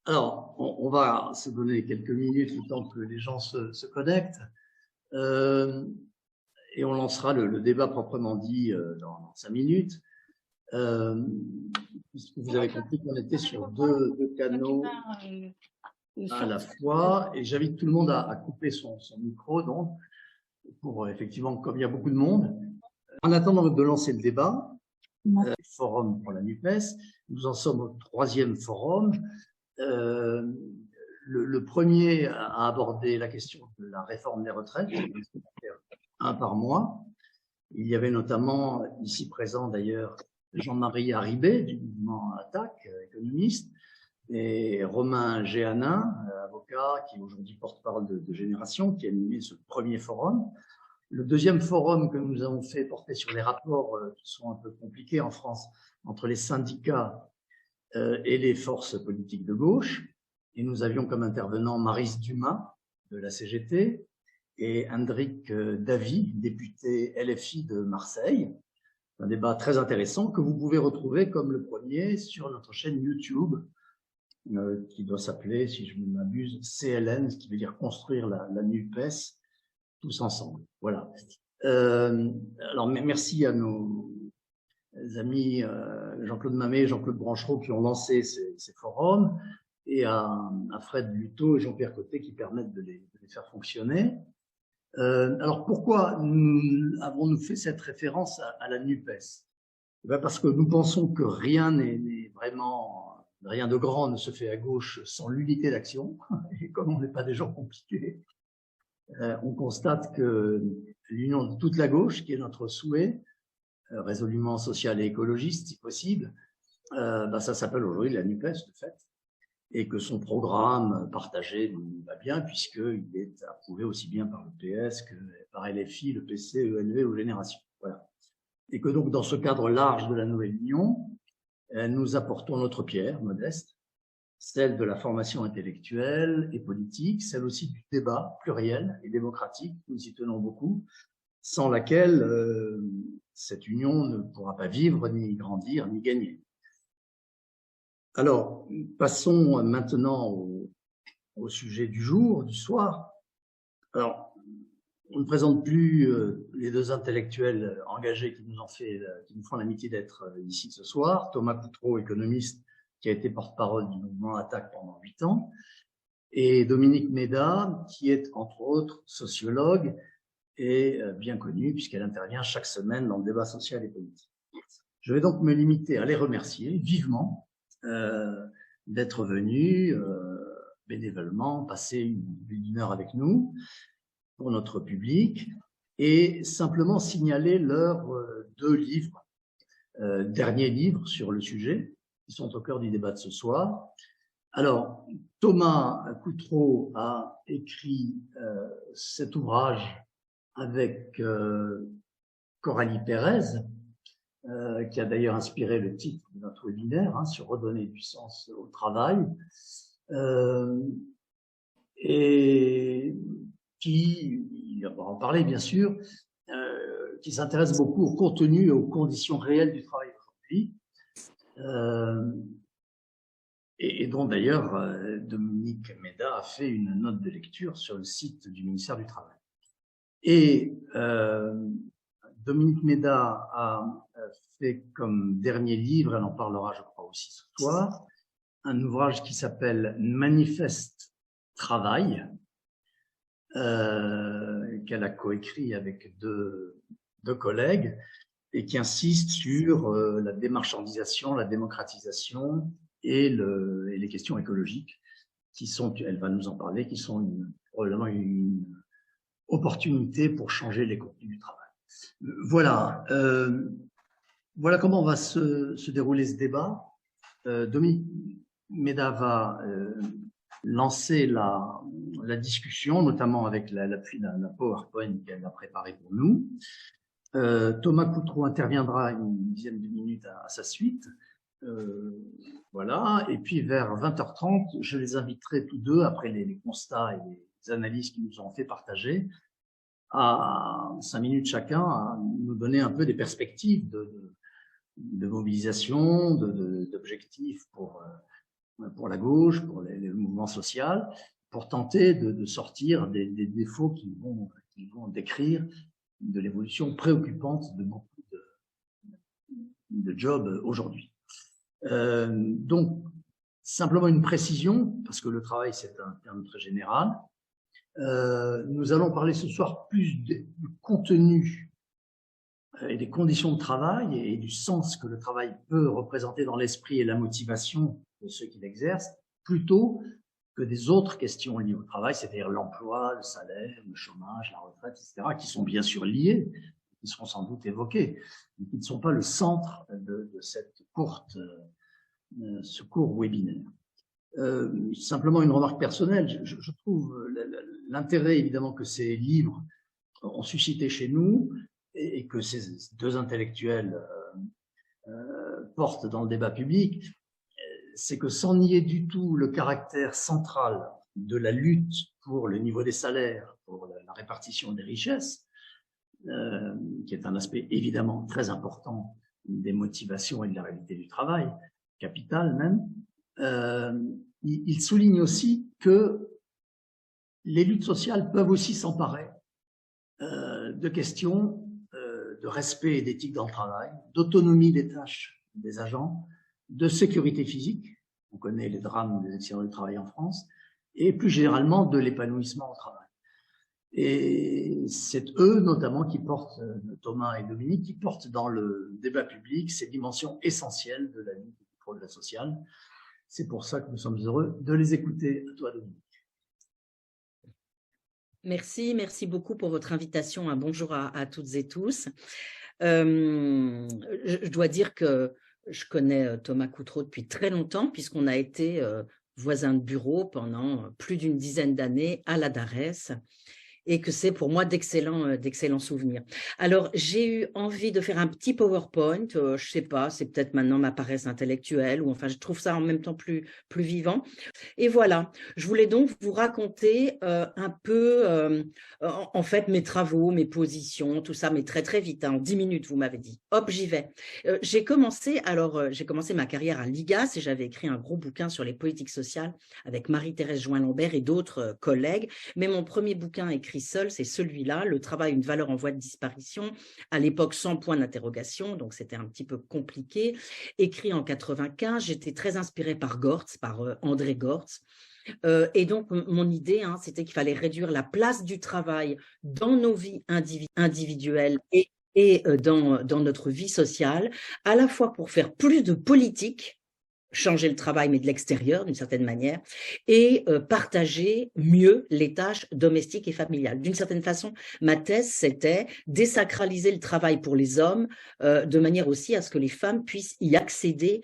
Alors, on va se donner quelques minutes le temps que les gens se connectent euh, et on lancera le débat proprement dit dans 5 minutes. Euh, Puisque vous avez compris qu'on était sur deux canaux à la fois et j'invite tout le monde à couper son micro donc pour effectivement, comme il y a beaucoup de monde. En attendant de lancer le débat, forum pour la NUPES, nous en sommes au 3e forum. Le premier a abordé la question de la réforme des retraites, un par mois. Il y avait notamment, ici présent d'ailleurs, Jean-Marie Harribey du mouvement Attaque, économiste, et Romain Géanin, avocat, qui est aujourd'hui porte-parole de Génération, qui a animé ce premier forum. Le deuxième forum que nous avons fait portait sur les rapports qui sont un peu compliqués en France entre les syndicats et les forces politiques de gauche. Et nous avions comme intervenant Maryse Dumas de la CGT et Hendrik Davy, député LFI de Marseille. Un débat très intéressant que vous pouvez retrouver comme le premier sur notre chaîne YouTube qui doit s'appeler, si je ne m'abuse, CLN, ce qui veut dire construire la NUPES tous ensemble. Voilà. Alors merci à nos amis Jean-Claude Mamet et Jean-Claude Branchereau qui ont lancé ces forums et à Fred Luto et Jean-Pierre Côté qui permettent de les faire fonctionner. Alors pourquoi avons-nous fait cette référence à la NUPES? Parce que nous pensons que rien n'est vraiment, rien de grand ne se fait à gauche sans l'unité d'action. Et comme on n'est pas des gens compliqués, on constate que l'union de toute la gauche, qui est notre souhait, résolument social et écologiste si possible, ça s'appelle aujourd'hui la NUPES de fait, et que son programme partagé nous va bien puisqu'il est approuvé aussi bien par le PS que par LFI, le PC, ELV ou Génération. Voilà. Et que donc dans ce cadre large de la nouvelle union, nous apportons notre pierre modeste, celle de la formation intellectuelle et politique, celle aussi du débat pluriel et démocratique, nous y tenons beaucoup, sans laquelle cette union ne pourra pas vivre, ni grandir, ni gagner. Alors, passons maintenant au sujet du jour, du soir. Alors, on ne présente plus les deux intellectuels engagés qui nous font l'amitié d'être ici ce soir. Thomas Coutreau, économiste, qui a été porte-parole du mouvement Attaque pendant 8 ans, et Dominique Méda, qui est entre autres sociologue et bien connue puisqu'elle intervient chaque semaine dans le débat social et politique. Je vais donc me limiter à les remercier vivement d'être venus bénévolement passer une heure avec nous pour notre public et simplement signaler leurs 2 livres, derniers livres sur le sujet, qui sont au cœur du débat de ce soir. Alors, Thomas Coutreau a écrit cet ouvrage avec Coralie Pérez, qui a d'ailleurs inspiré le titre de notre webinaire sur redonner du sens au travail, et qui, il va en parler bien sûr, qui s'intéresse beaucoup au contenu et aux conditions réelles du travail aujourd'hui, et dont d'ailleurs Dominique Méda a fait une note de lecture sur le site du ministère du Travail. Et Dominique Méda a fait comme dernier livre, elle en parlera je crois aussi ce soir, un ouvrage qui s'appelle Manifeste Travail, qu'elle a coécrit avec deux collègues et qui insiste sur la démarchandisation, la démocratisation et les questions écologiques qui sont, elle va nous en parler, qui sont probablement une opportunité pour changer les contenus du travail. Voilà, voilà comment va se dérouler ce débat. Dominique Méda va lancer la discussion, notamment avec l'appui d'un PowerPoint qu'elle a préparé pour nous. Thomas Coutreau interviendra une dizaine de minutes à sa suite. Voilà, et puis vers 20h30, je les inviterai tous deux, après les constats et les analyses qu'ils nous ont fait partager, à 5 minutes chacun, à nous donner un peu des perspectives de mobilisation, d'objectifs pour pour la gauche, pour les mouvements sociaux, pour tenter de sortir des défauts qui vont décrire de l'évolution préoccupante de beaucoup de jobs aujourd'hui. Donc, simplement une précision, parce que le travail, c'est un terme très général. Nous allons parler ce soir plus du contenu et des conditions de travail et du sens que le travail peut représenter dans l'esprit et la motivation de ceux qui l'exercent, plutôt que des autres questions liées au travail, c'est-à-dire l'emploi, le salaire, le chômage, la retraite, etc., qui sont bien sûr liées, qui seront sans doute évoquées, mais qui ne sont pas le centre de ce court webinaire. Simplement une remarque personnelle, je trouve l'intérêt évidemment que ces livres ont suscité chez nous et que ces deux intellectuels portent dans le débat public, c'est que sans nier du tout le caractère central de la lutte pour le niveau des salaires, pour la répartition des richesses, qui est un aspect évidemment très important des motivations et de la réalité du travail, capital même, il souligne aussi que les luttes sociales peuvent aussi s'emparer de questions de respect et d'éthique dans le travail, d'autonomie des tâches des agents, de sécurité physique, on connaît les drames des accidents du travail en France, et plus généralement de l'épanouissement au travail. Et c'est eux notamment qui portent, Thomas et Dominique, qui portent dans le débat public ces dimensions essentielles de la lutte du progrès social. C'est pour ça que nous sommes heureux de les écouter. À toi, Dominique. Merci beaucoup pour votre invitation. Un bonjour à toutes et tous. Je dois dire que je connais Thomas Coutreau depuis très longtemps, puisqu'on a été voisins de bureau pendant plus d'une dizaine d'années à la DARES, et que c'est pour moi d'excellents souvenirs. Alors, j'ai eu envie de faire un petit PowerPoint, je sais pas, c'est peut-être maintenant ma paresse intellectuelle, ou enfin, je trouve ça en même temps plus vivant. Et voilà, je voulais donc vous raconter un peu, en fait, mes travaux, mes positions, tout ça, mais très vite, hein, en 10 minutes, vous m'avez dit. Hop, j'y vais. J'ai commencé ma carrière à l'IGAS et j'avais écrit un gros bouquin sur les politiques sociales avec Marie-Thérèse Join-Lambert et d'autres collègues, mais mon premier bouquin écrit seul, c'est celui-là, Le travail, une valeur en voie de disparition, à l'époque sans point d'interrogation, donc c'était un petit peu compliqué. Écrit en 95, j'étais très inspirée par Gortz, par André Gortz. Et donc, mon idée, c'était qu'il fallait réduire la place du travail dans nos vies individuelles et dans notre vie sociale, à la fois pour faire plus de politique, changer le travail, mais de l'extérieur, d'une certaine manière, et partager mieux les tâches domestiques et familiales. D'une certaine façon, ma thèse, c'était désacraliser le travail pour les hommes, de manière aussi à ce que les femmes puissent y accéder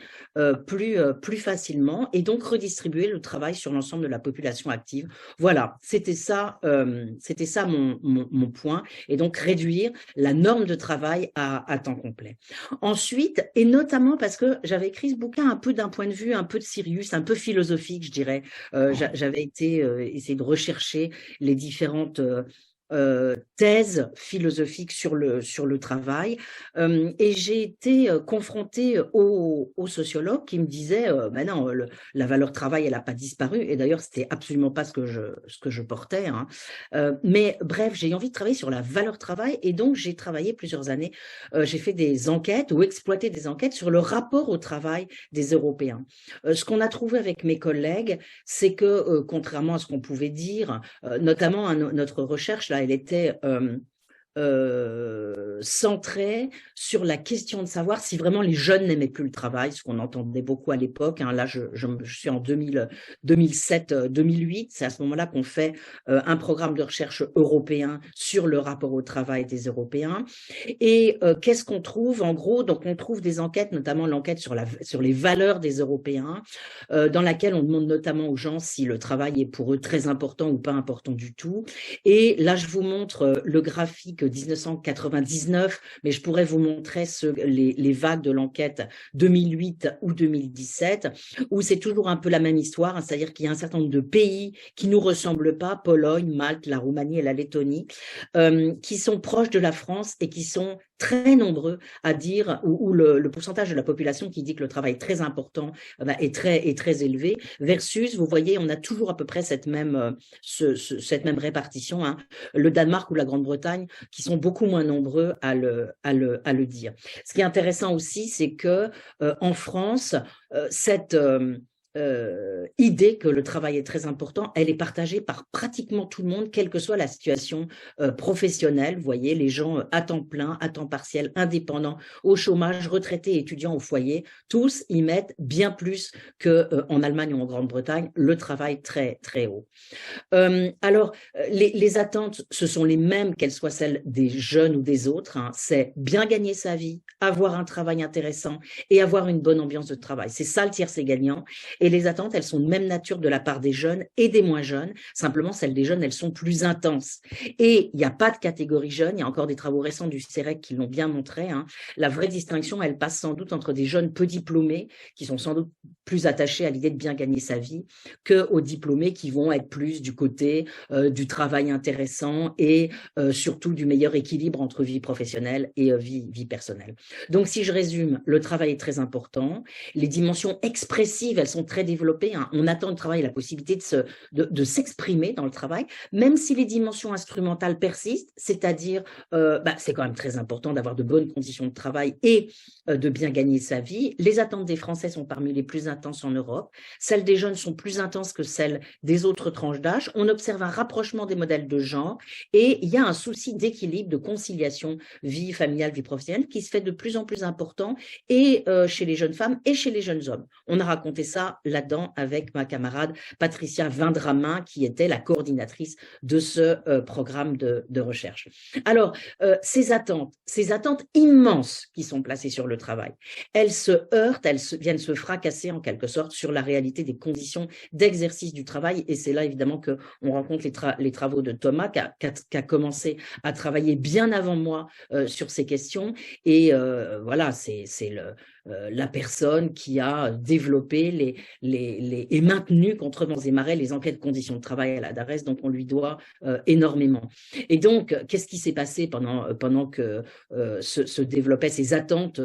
plus facilement, et donc redistribuer le travail sur l'ensemble de la population active. Voilà, c'était ça mon point, et donc réduire la norme de travail à temps complet. Ensuite, et notamment parce que j'avais écrit ce bouquin un peu d'un point de vue un peu de Sirius, un peu philosophique, je dirais. J'avais essayé de rechercher les différentes thèse philosophique sur le travail, et j'ai été confrontée aux sociologues qui me disaient ben non, la valeur travail elle n'a pas disparu, et d'ailleurs c'était absolument pas ce que je portais, hein. Mais bref, j'ai eu envie de travailler sur la valeur travail, et donc j'ai travaillé plusieurs années, j'ai fait des enquêtes ou exploité des enquêtes sur le rapport au travail des Européens. Ce qu'on a trouvé avec mes collègues, c'est que contrairement à ce qu'on pouvait dire, notamment notre recherche là, elle était centrée sur la question de savoir si vraiment les jeunes n'aimaient plus le travail, ce qu'on entendait beaucoup à l'époque, hein. Là, je suis en 2007-2008, c'est à ce moment-là qu'on fait un programme de recherche européen sur le rapport au travail des Européens. Et qu'est-ce qu'on trouve en gros? Donc, on trouve des enquêtes, notamment l'enquête sur les valeurs des Européens, dans laquelle on demande notamment aux gens si le travail est pour eux très important ou pas important du tout. Et là, je vous montre le graphique de 1999, mais je pourrais vous montrer les vagues de l'enquête 2008 ou 2017, où c'est toujours un peu la même histoire, hein, c'est-à-dire qu'il y a un certain nombre de pays qui ne nous ressemblent pas, Pologne, Malte, la Roumanie et la Lettonie, qui sont proches de la France et qui sont très nombreux à dire, ou le pourcentage de la population qui dit que le travail est très important est très élevé, versus, vous voyez, on a toujours à peu près cette même répartition, hein, le Danemark ou la Grande-Bretagne, qui sont beaucoup moins nombreux à le dire. Ce qui est intéressant aussi, c'est que en France, cette idée que le travail est très important, elle est partagée par pratiquement tout le monde, quelle que soit la situation professionnelle. Vous voyez, les gens à temps plein, à temps partiel, indépendants, au chômage, retraités, étudiants au foyer, tous y mettent bien plus qu'en Allemagne ou en Grande-Bretagne, le travail très, très haut. Alors, les attentes, ce sont les mêmes, qu'elles soient celles des jeunes ou des autres, hein. C'est bien gagner sa vie, avoir un travail intéressant et avoir une bonne ambiance de travail. C'est ça le tiercé gagnant. Et les attentes, elles sont de même nature de la part des jeunes et des moins jeunes. Simplement, celles des jeunes, elles sont plus intenses. Et il n'y a pas de catégorie jeune. Il y a encore des travaux récents du CEREC qui l'ont bien montré, hein. La vraie distinction, elle passe sans doute entre des jeunes peu diplômés, qui sont sans doute plus attachés à l'idée de bien gagner sa vie, qu'aux diplômés qui vont être plus du côté du travail intéressant et surtout du meilleur équilibre entre vie professionnelle et vie personnelle. Donc, si je résume, le travail est très important. Les dimensions expressives, elles sont très développées, hein. On attend du travail la possibilité de s'exprimer dans le travail, même si les dimensions instrumentales persistent, c'est-à-dire, c'est quand même très important d'avoir de bonnes conditions de travail et de bien gagner sa vie. Les attentes des Français sont parmi les plus intenses en Europe. Celles des jeunes sont plus intenses que celles des autres tranches d'âge. On observe un rapprochement des modèles de genre et il y a un souci d'équilibre, de conciliation vie familiale, vie professionnelle qui se fait de plus en plus important et chez les jeunes femmes et chez les jeunes hommes. On a raconté ça là-dedans avec ma camarade Patricia Vindramin qui était la coordinatrice de ce programme de recherche. Alors, ces attentes immenses qui sont placées sur le travail, elles se heurtent, viennent se fracasser en quelque sorte sur la réalité des conditions d'exercice du travail et c'est là évidemment qu'on rencontre les travaux de Thomas qui a commencé à travailler bien avant moi sur ces questions et voilà, c'est la personne qui a développé et maintenu contre vents et marées les enquêtes conditions de travail à la DARES, donc on lui doit énormément. Et donc, qu'est-ce qui s'est passé pendant que se développaient ces attentes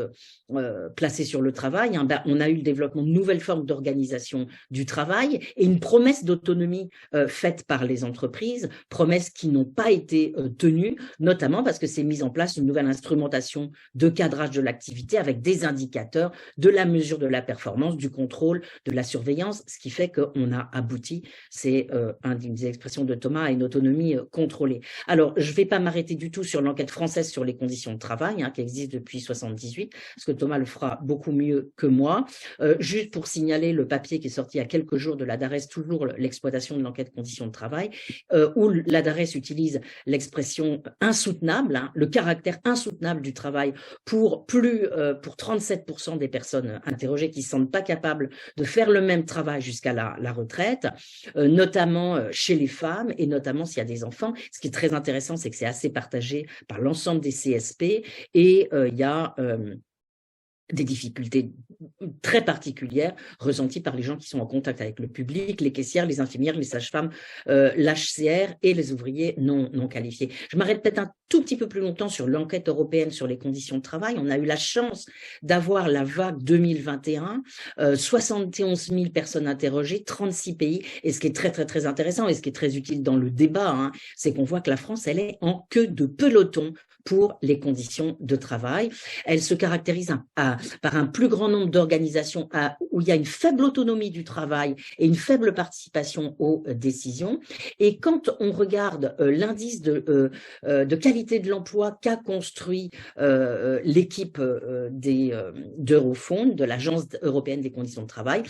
placées sur le travail, hein, on a eu le développement de nouvelles formes d'organisation du travail et une promesse d'autonomie faite par les entreprises, promesses qui n'ont pas été tenues, notamment parce que c'est mise en place une nouvelle instrumentation de cadrage de l'activité avec des indicateurs, de la mesure de la performance, du contrôle, de la surveillance, ce qui fait qu'on a abouti, c'est une des expressions de Thomas, à une autonomie contrôlée. Alors, je ne vais pas m'arrêter du tout sur l'enquête française sur les conditions de travail, hein, qui existe depuis 1978, parce que Thomas le fera beaucoup mieux que moi. Juste pour signaler le papier qui est sorti il y a quelques jours de la DARES, toujours l'exploitation de l'enquête conditions de travail, où la DARES utilise l'expression insoutenable, hein, le caractère insoutenable du travail pour 37% des personnes interrogées qui ne se sentent pas capables de faire le même travail jusqu'à la retraite, notamment chez les femmes et notamment s'il y a des enfants. Ce qui est très intéressant, c'est que c'est assez partagé par l'ensemble des CSP et il y a des difficultés très particulières ressenties par les gens qui sont en contact avec le public, les caissières, les infirmières, les sages-femmes, l'HCR et les ouvriers non qualifiés. Je m'arrête peut-être un tout petit peu plus longtemps sur l'enquête européenne sur les conditions de travail. On a eu la chance d'avoir la vague 2021, 71 000 personnes interrogées, 36 pays, et ce qui est très, très, très intéressant et ce qui est très utile dans le débat, hein, c'est qu'on voit que la France, elle est en queue de peloton pour les conditions de travail. Elle se caractérise par un plus grand nombre d'organisations où il y a une faible autonomie du travail et une faible participation aux décisions. Et quand on regarde l'indice de qualité de l'emploi qu'a construit l'équipe d'Eurofound, de l'Agence européenne des conditions de travail,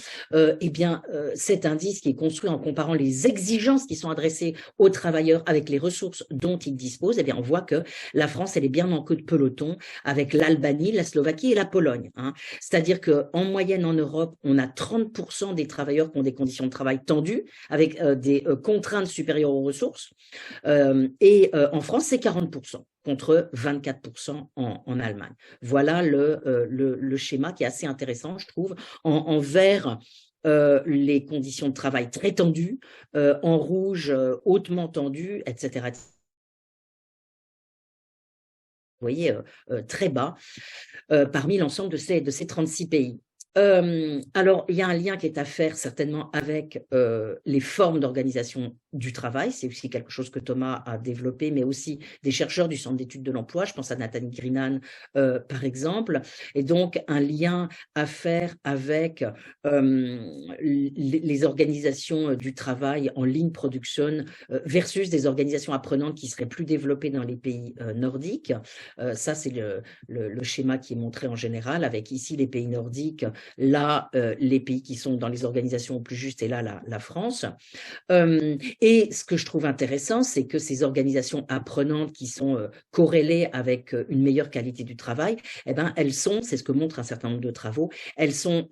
cet indice qui est construit en comparant les exigences qui sont adressées aux travailleurs avec les ressources dont ils disposent, on voit que la France, elle est bien en queue de peloton avec l'Albanie, la Slovaquie et la Pologne. Pologne, hein. C'est-à-dire qu'en moyenne en Europe, on a 30% des travailleurs qui ont des conditions de travail tendues, avec des contraintes supérieures aux ressources. En France, c'est 40%. Contre 24% en Allemagne. Voilà le schéma qui est assez intéressant, je trouve. En vert, les conditions de travail très tendues, en rouge, hautement tendues, etc. Vous voyez, très bas, parmi l'ensemble de ces 36 pays. Alors, il y a un lien qui est à faire certainement avec les formes d'organisation du travail. C'est aussi quelque chose que Thomas a développé, mais aussi des chercheurs du Centre d'études de l'emploi. Je pense à Nathalie Grinan, par exemple. Et donc, un lien à faire avec les organisations du travail en ligne production versus des organisations apprenantes qui seraient plus développées dans les pays nordiques. Ça, c'est le schéma qui est montré en général, avec ici les pays nordiques, là, les pays qui sont dans les organisations plus justes, et là, la France. Et ce que je trouve intéressant, c'est que ces organisations apprenantes qui sont corrélées avec une meilleure qualité du travail, eh ben, elles sont, c'est ce que montre un certain nombre de travaux, elles sont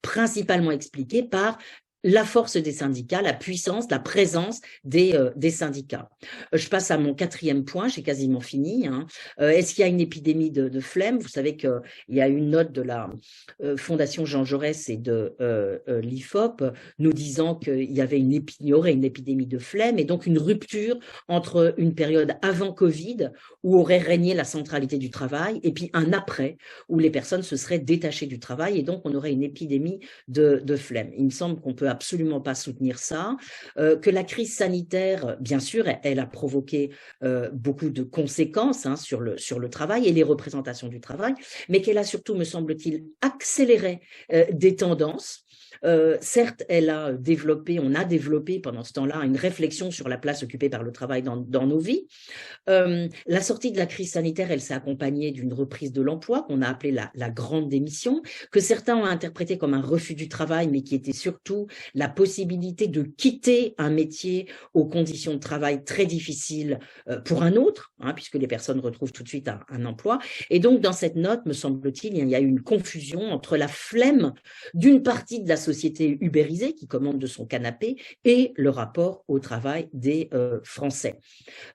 principalement expliquées par la force des syndicats, la puissance, la présence des syndicats. Je passe à mon 4e point, j'ai quasiment fini. Hein. Est-ce qu'il y a une épidémie de flemme? Vous savez qu'il y a une note de la Fondation Jean Jaurès et de l'IFOP nous disant qu'il y aurait une épidémie de flemme et donc une rupture entre une période avant Covid où aurait régné la centralité du travail et puis un après où les personnes se seraient détachées du travail et donc on aurait une épidémie de flemme. Il me semble qu'on peut absolument pas soutenir ça, que la crise sanitaire, bien sûr, elle a provoqué beaucoup de conséquences hein, sur le travail et les représentations du travail, mais qu'elle a surtout, me semble-t-il, accéléré des tendances. Certes, on a développé pendant ce temps-là une réflexion sur la place occupée par le travail dans nos vies. La sortie de la crise sanitaire, elle s'est accompagnée d'une reprise de l'emploi qu'on a appelée la grande démission, que certains ont interprété comme un refus du travail, mais qui était surtout la possibilité de quitter un métier aux conditions de travail très difficiles pour un autre, hein, puisque les personnes retrouvent tout de suite un emploi. Et donc, dans cette note, me semble-t-il, il y a eu une confusion entre la flemme d'une partie de la société ubérisée qui commande de son canapé et le rapport au travail des Français.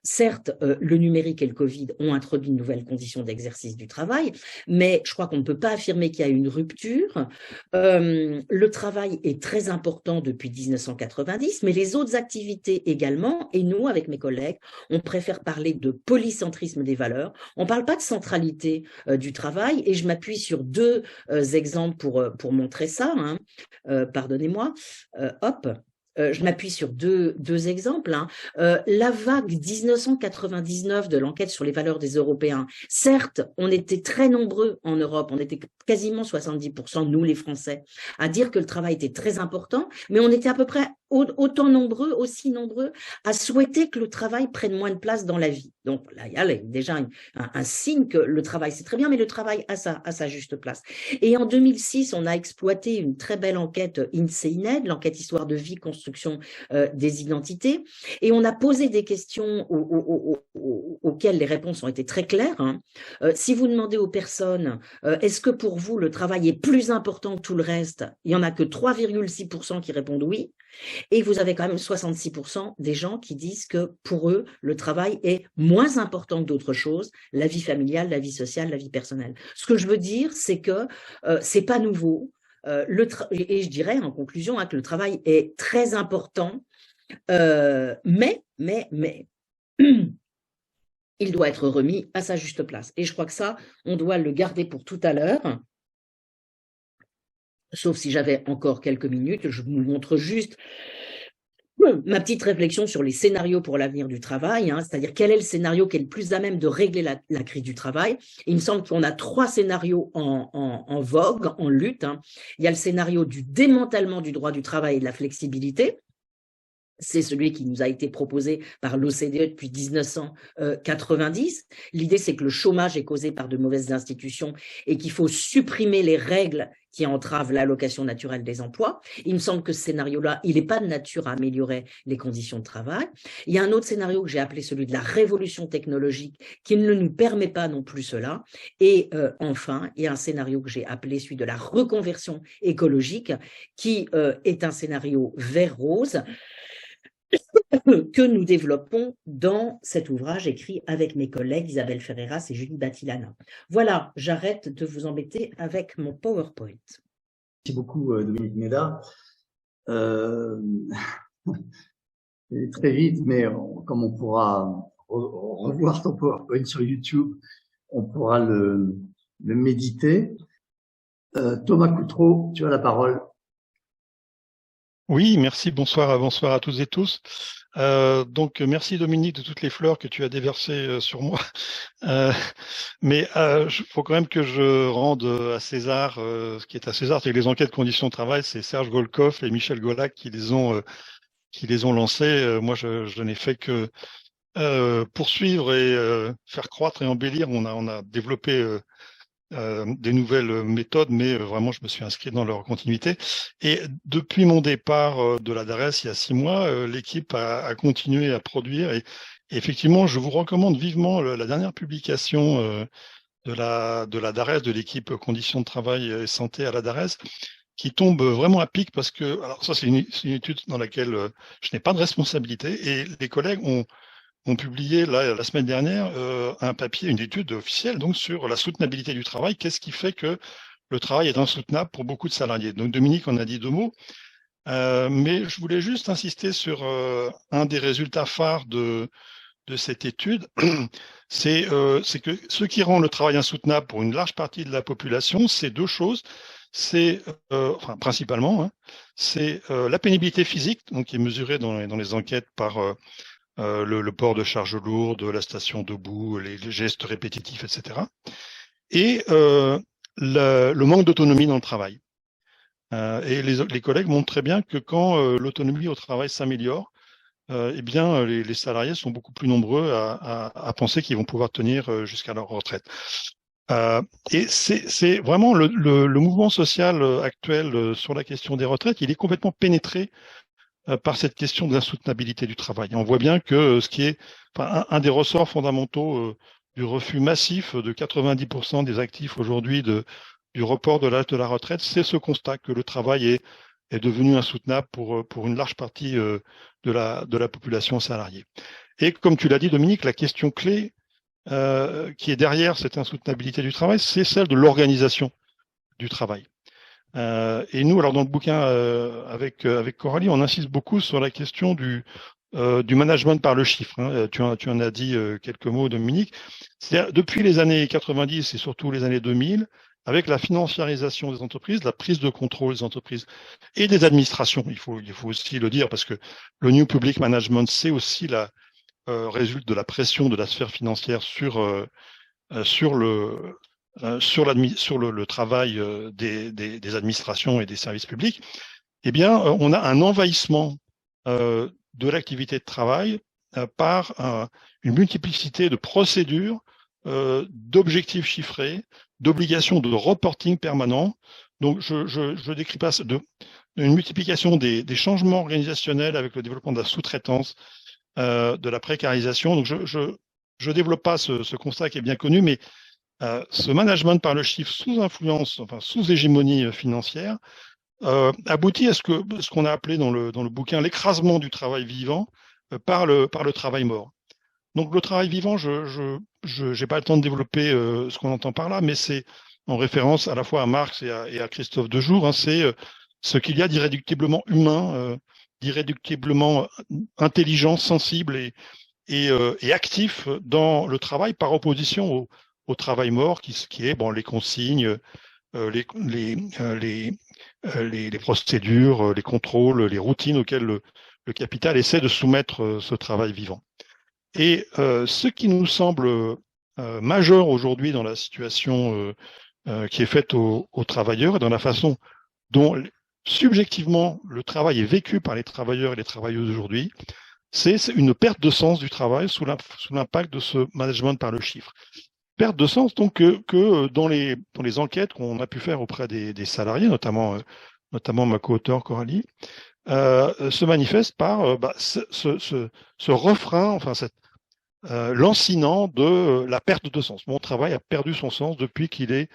Certes, le numérique et le Covid ont introduit de nouvelles conditions d'exercice du travail, mais je crois qu'on ne peut pas affirmer qu'il y a une rupture. Le travail est très important depuis 1990, mais les autres activités également, et nous, avec mes collègues, on préfère parler de polycentrisme des valeurs. On ne parle pas de centralité du travail, et je m'appuie sur 2 exemples pour montrer ça. Hein. Pardonnez-moi. Hop. Je m'appuie sur deux exemples. Hein. La vague 1999 de l'enquête sur les valeurs des Européens, certes, on était très nombreux en Europe, on était quasiment 70%, nous les Français, à dire que le travail était très important, mais on était à peu près aussi nombreux à souhaiter que le travail prenne moins de place dans la vie. Donc là, il y a déjà un signe que le travail, c'est très bien, mais le travail a sa juste place. Et en 2006, on a exploité une très belle enquête INSEE-INED, l'enquête Histoire de vie, construction des identités, et on a posé des questions auxquelles les réponses ont été très claires. Hein. Si vous demandez aux personnes, est-ce que pour vous, le travail est plus important que tout le reste? Il n'y en a que 3,6% qui répondent oui. Et vous avez quand même 66% des gens qui disent que pour eux, le travail est moins important que d'autres choses, la vie familiale, la vie sociale, la vie personnelle. Ce que je veux dire, c'est que c'est pas nouveau. Et je dirais en conclusion hein, que le travail est très important, mais il doit être remis à sa juste place. Et je crois que ça, on doit le garder pour tout à l'heure. Sauf si j'avais encore quelques minutes, je vous montre juste ma petite réflexion sur les scénarios pour l'avenir du travail, hein, c'est-à-dire quel est le scénario qui est le plus à même de régler la crise du travail. Il me semble qu'on a 3 scénarios en vogue, en lutte. Hein. Il y a le scénario du démantèlement du droit du travail et de la flexibilité. C'est celui qui nous a été proposé par l'OCDE depuis 1990. L'idée, c'est que le chômage est causé par de mauvaises institutions et qu'il faut supprimer les règles qui entravent l'allocation naturelle des emplois. Il me semble que ce scénario-là, il n'est pas de nature à améliorer les conditions de travail. Il y a un autre scénario que j'ai appelé celui de la révolution technologique qui ne nous permet pas non plus cela. Et enfin, il y a un scénario que j'ai appelé celui de la reconversion écologique qui est un scénario vert rose que nous développons dans cet ouvrage écrit avec mes collègues Isabelle Ferreras et Julie Battilana. Voilà, j'arrête de vous embêter avec mon PowerPoint. Merci beaucoup, Dominique Méda. Très vite, mais comme on pourra revoir ton PowerPoint sur YouTube, on pourra le méditer. Thomas Coutreau, tu as la parole. Oui, merci, bonsoir à toutes et tous. Donc, merci Dominique de toutes les fleurs que tu as déversées sur moi. Mais il faut quand même que je rende à César ce qui est à César, c'est que les enquêtes conditions de travail, c'est Serge Volkoff et Michel Golac qui les ont lancées. Moi, je n'ai fait que poursuivre et faire croître et embellir. On a développé des nouvelles méthodes, mais vraiment, je me suis inscrit dans leur continuité. Et depuis mon départ de la DARES il y a 6 mois, l'équipe a continué à produire. Et effectivement, je vous recommande vivement la dernière publication de la DARES, de l'équipe Conditions de travail et santé à la DARES, qui tombe vraiment à pic parce que, alors ça, c'est une étude dans laquelle je n'ai pas de responsabilité et les collègues ont publié la semaine dernière un papier, une étude officielle donc sur la soutenabilité du travail. Qu'est-ce qui fait que le travail est insoutenable pour beaucoup de salariés? Donc Dominique en a dit 2 mots, mais je voulais juste insister sur un des résultats phares de cette étude, c'est que ce qui rend le travail insoutenable pour une large partie de la population, c'est 2 choses. C'est enfin principalement, hein, c'est la pénibilité physique, donc qui est mesurée dans les enquêtes par le port de charges lourdes, la station debout, les gestes répétitifs, etc. Et le manque d'autonomie dans le travail. Et les collègues montrent très bien que quand l'autonomie au travail s'améliore, eh bien, les salariés sont beaucoup plus nombreux à penser qu'ils vont pouvoir tenir jusqu'à leur retraite. Et c'est vraiment le mouvement social actuel sur la question des retraites, il est complètement pénétré par cette question de l'insoutenabilité du travail. Et on voit bien que ce qui est un des ressorts fondamentaux du refus massif de 90% des actifs aujourd'hui du report de l'âge de la retraite, c'est ce constat que le travail est devenu insoutenable pour une large partie de la population salariée. Et comme tu l'as dit, Dominique, la question clé qui est derrière cette insoutenabilité du travail, c'est celle de l'organisation du travail. Et nous, alors dans le bouquin avec Coralie, on insiste beaucoup sur la question du management par le chiffre. Hein. Tu en as dit quelques mots, Dominique. C'est-à-dire, depuis les années 90 et surtout les années 2000, avec la financiarisation des entreprises, la prise de contrôle des entreprises et des administrations, il faut aussi le dire, parce que le New Public Management, c'est aussi la résulte de la pression de la sphère financière sur le travail des administrations et des services publics, eh bien, on a un envahissement de l'activité de travail par une multiplicité de procédures, d'objectifs chiffrés, d'obligations de reporting permanent. Donc, je décris pas une multiplication des changements organisationnels avec le développement de la sous-traitance, de la précarisation. Donc, je développe pas ce constat qui est bien connu, mais ce management par le chiffre sous influence, enfin sous hégémonie financière, aboutit à ce qu'on a appelé dans le bouquin l'écrasement du travail vivant par le travail mort. Donc le travail vivant, je n'ai pas le temps de développer ce qu'on entend par là, mais c'est en référence à la fois à Marx et à Christophe Dejour, hein, c'est ce qu'il y a d'irréductiblement humain, d'irréductiblement intelligent, sensible et actif dans le travail par opposition au travail mort, qui est les consignes, les procédures, les contrôles, les routines auxquelles le capital essaie de soumettre ce travail vivant. Et ce qui nous semble majeur aujourd'hui dans la situation qui est faite aux travailleurs et dans la façon dont subjectivement le travail est vécu par les travailleurs et les travailleuses aujourd'hui, c'est une perte de sens du travail sous l'impact de ce management par le chiffre. Perte de sens donc que dans les enquêtes qu'on a pu faire auprès des salariés, notamment ma co-auteure Coralie, se manifeste par ce refrain, enfin lancinant de la perte de sens. Mon travail a perdu son sens depuis qu'il est,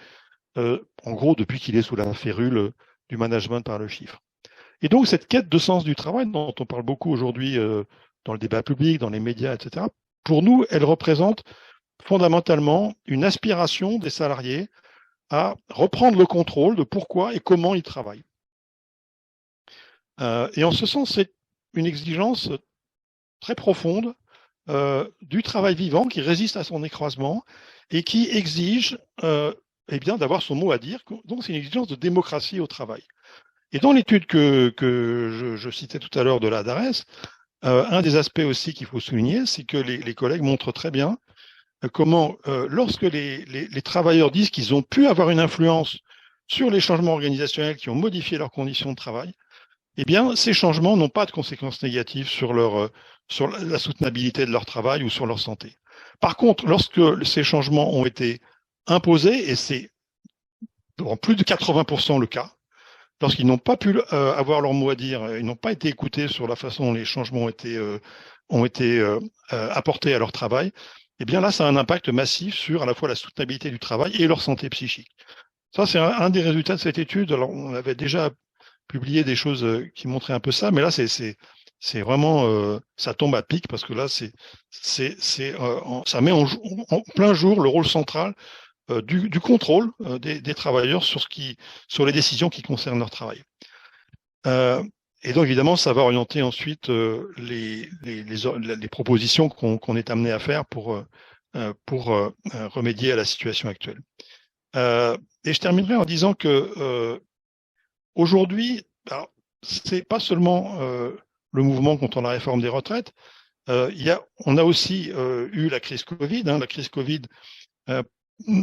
depuis qu'il est sous la férule du management par le chiffre. Et donc cette quête de sens du travail dont on parle beaucoup aujourd'hui dans le débat public, dans les médias, etc., pour nous, elle représente fondamentalement une aspiration des salariés à reprendre le contrôle de pourquoi et comment ils travaillent. Et en ce sens, c'est une exigence très profonde du travail vivant qui résiste à son écrasement et qui exige d'avoir son mot à dire. Donc c'est une exigence de démocratie au travail. Et dans l'étude que je citais tout à l'heure de la DARES, un des aspects aussi qu'il faut souligner, c'est que les collègues montrent très bien comment, lorsque les travailleurs disent qu'ils ont pu avoir une influence sur les changements organisationnels qui ont modifié leurs conditions de travail, eh bien, ces changements n'ont pas de conséquences négatives sur la soutenabilité de leur travail ou sur leur santé. Par contre, lorsque ces changements ont été imposés, et c'est dans plus de 80% le cas, lorsqu'ils n'ont pas pu avoir leur mot à dire, ils n'ont pas été écoutés sur la façon dont les changements ont été apportés à leur travail, eh bien là, ça a un impact massif sur à la fois la soutenabilité du travail et leur santé psychique. Ça, c'est un des résultats de cette étude. Alors, on avait déjà publié des choses qui montraient un peu ça, mais là, c'est vraiment, ça tombe à pic parce que là, ça met en plein jour le rôle central du contrôle des travailleurs sur les décisions qui concernent leur travail. Et donc, évidemment, ça va orienter ensuite les propositions qu'on est amené à faire pour remédier à la situation actuelle. Et je terminerai en disant que aujourd'hui, c'est pas seulement le mouvement contre la réforme des retraites. On a aussi eu la crise Covid. La crise Covid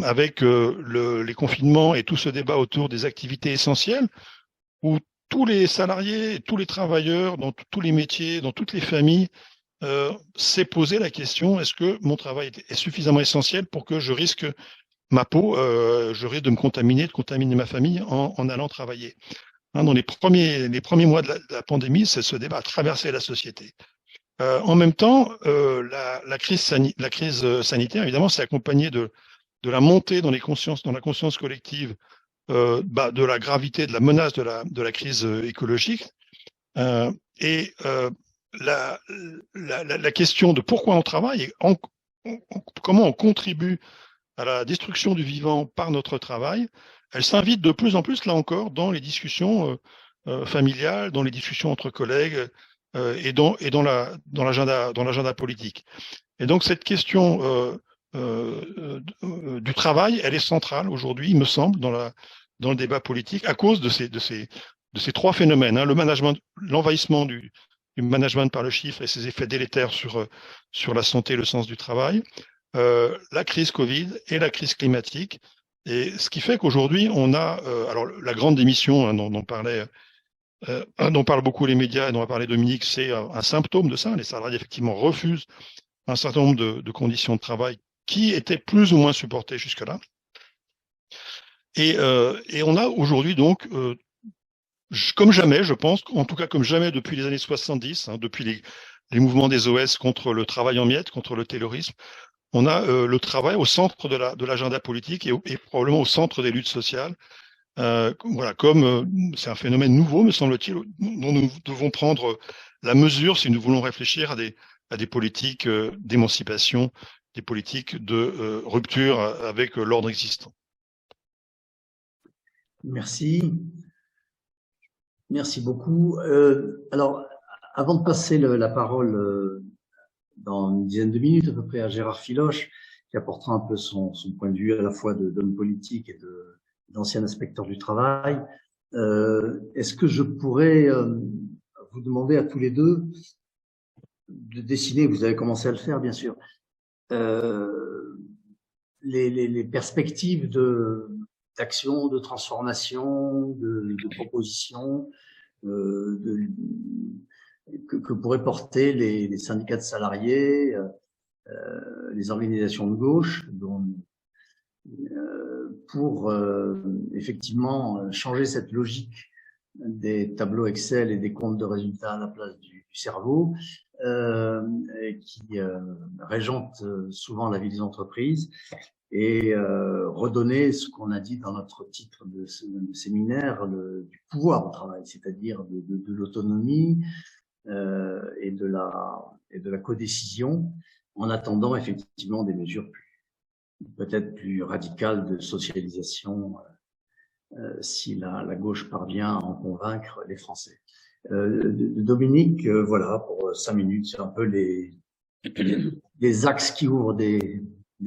avec les confinements et tout ce débat autour des activités essentielles, où tous les salariés, tous les travailleurs, dans tous les métiers, dans toutes les familles, s'est posé la question, est-ce que mon travail est suffisamment essentiel pour que je risque ma peau, je risque de me contaminer, de contaminer ma famille en allant travailler. Dans les premiers mois de la pandémie, ce débat a traversé la société. En même temps, la crise sanitaire, évidemment, s'est accompagnée de la montée dans la conscience collective de la gravité, de la menace de la crise écologique. Et la question de pourquoi on travaille et comment on contribue à la destruction du vivant par notre travail, elle s'invite de plus en plus, là encore, dans les discussions familiales, dans les discussions entre collègues et dans l'agenda politique. Et donc cette question du travail, elle est centrale aujourd'hui, il me semble, dans le débat politique, à cause de ces trois phénomènes, l'envahissement du management par le chiffre et ses effets délétères sur la santé et le sens du travail, la crise Covid et la crise climatique. Et ce qui fait qu'aujourd'hui, on a alors la grande démission dont parlent beaucoup les médias et dont a parlé Dominique, c'est un symptôme de ça. Les salariés effectivement refusent un certain nombre de conditions de travail qui étaient plus ou moins supportées jusque-là. Et on a aujourd'hui donc, comme jamais, je pense, en tout cas comme jamais depuis les années 70, depuis les mouvements des OS contre le travail en miettes, contre le taylorisme, on a le travail au centre de l'agenda politique et probablement au centre des luttes sociales. Comme c'est un phénomène nouveau, me semble-t-il, dont nous devons prendre la mesure si nous voulons réfléchir à des politiques d'émancipation, des politiques de rupture avec l'ordre existant. Merci. Merci beaucoup. Alors, avant de passer la parole dans une dizaine de minutes à peu près à Gérard Filoche, qui apportera un peu son point de vue à la fois d'homme politique et d'ancien inspecteur du travail, est-ce que je pourrais vous demander à tous les deux de dessiner, vous avez commencé à le faire bien sûr, les perspectives de d'action, de transformation, de propositions que pourraient porter les syndicats de salariés, les organisations de gauche, pour effectivement changer cette logique des tableaux Excel et des comptes de résultats à la place du cerveau, qui régente souvent la vie des entreprises, et redonner ce qu'on a dit dans notre titre de séminaire, du pouvoir au travail, c'est-à-dire de l'autonomie et de la codécision, en attendant effectivement des mesures peut-être plus radicales de socialisation, si la gauche parvient à en convaincre les Français. Dominique, voilà, pour 5 minutes, c'est un peu les axes qui ouvrent des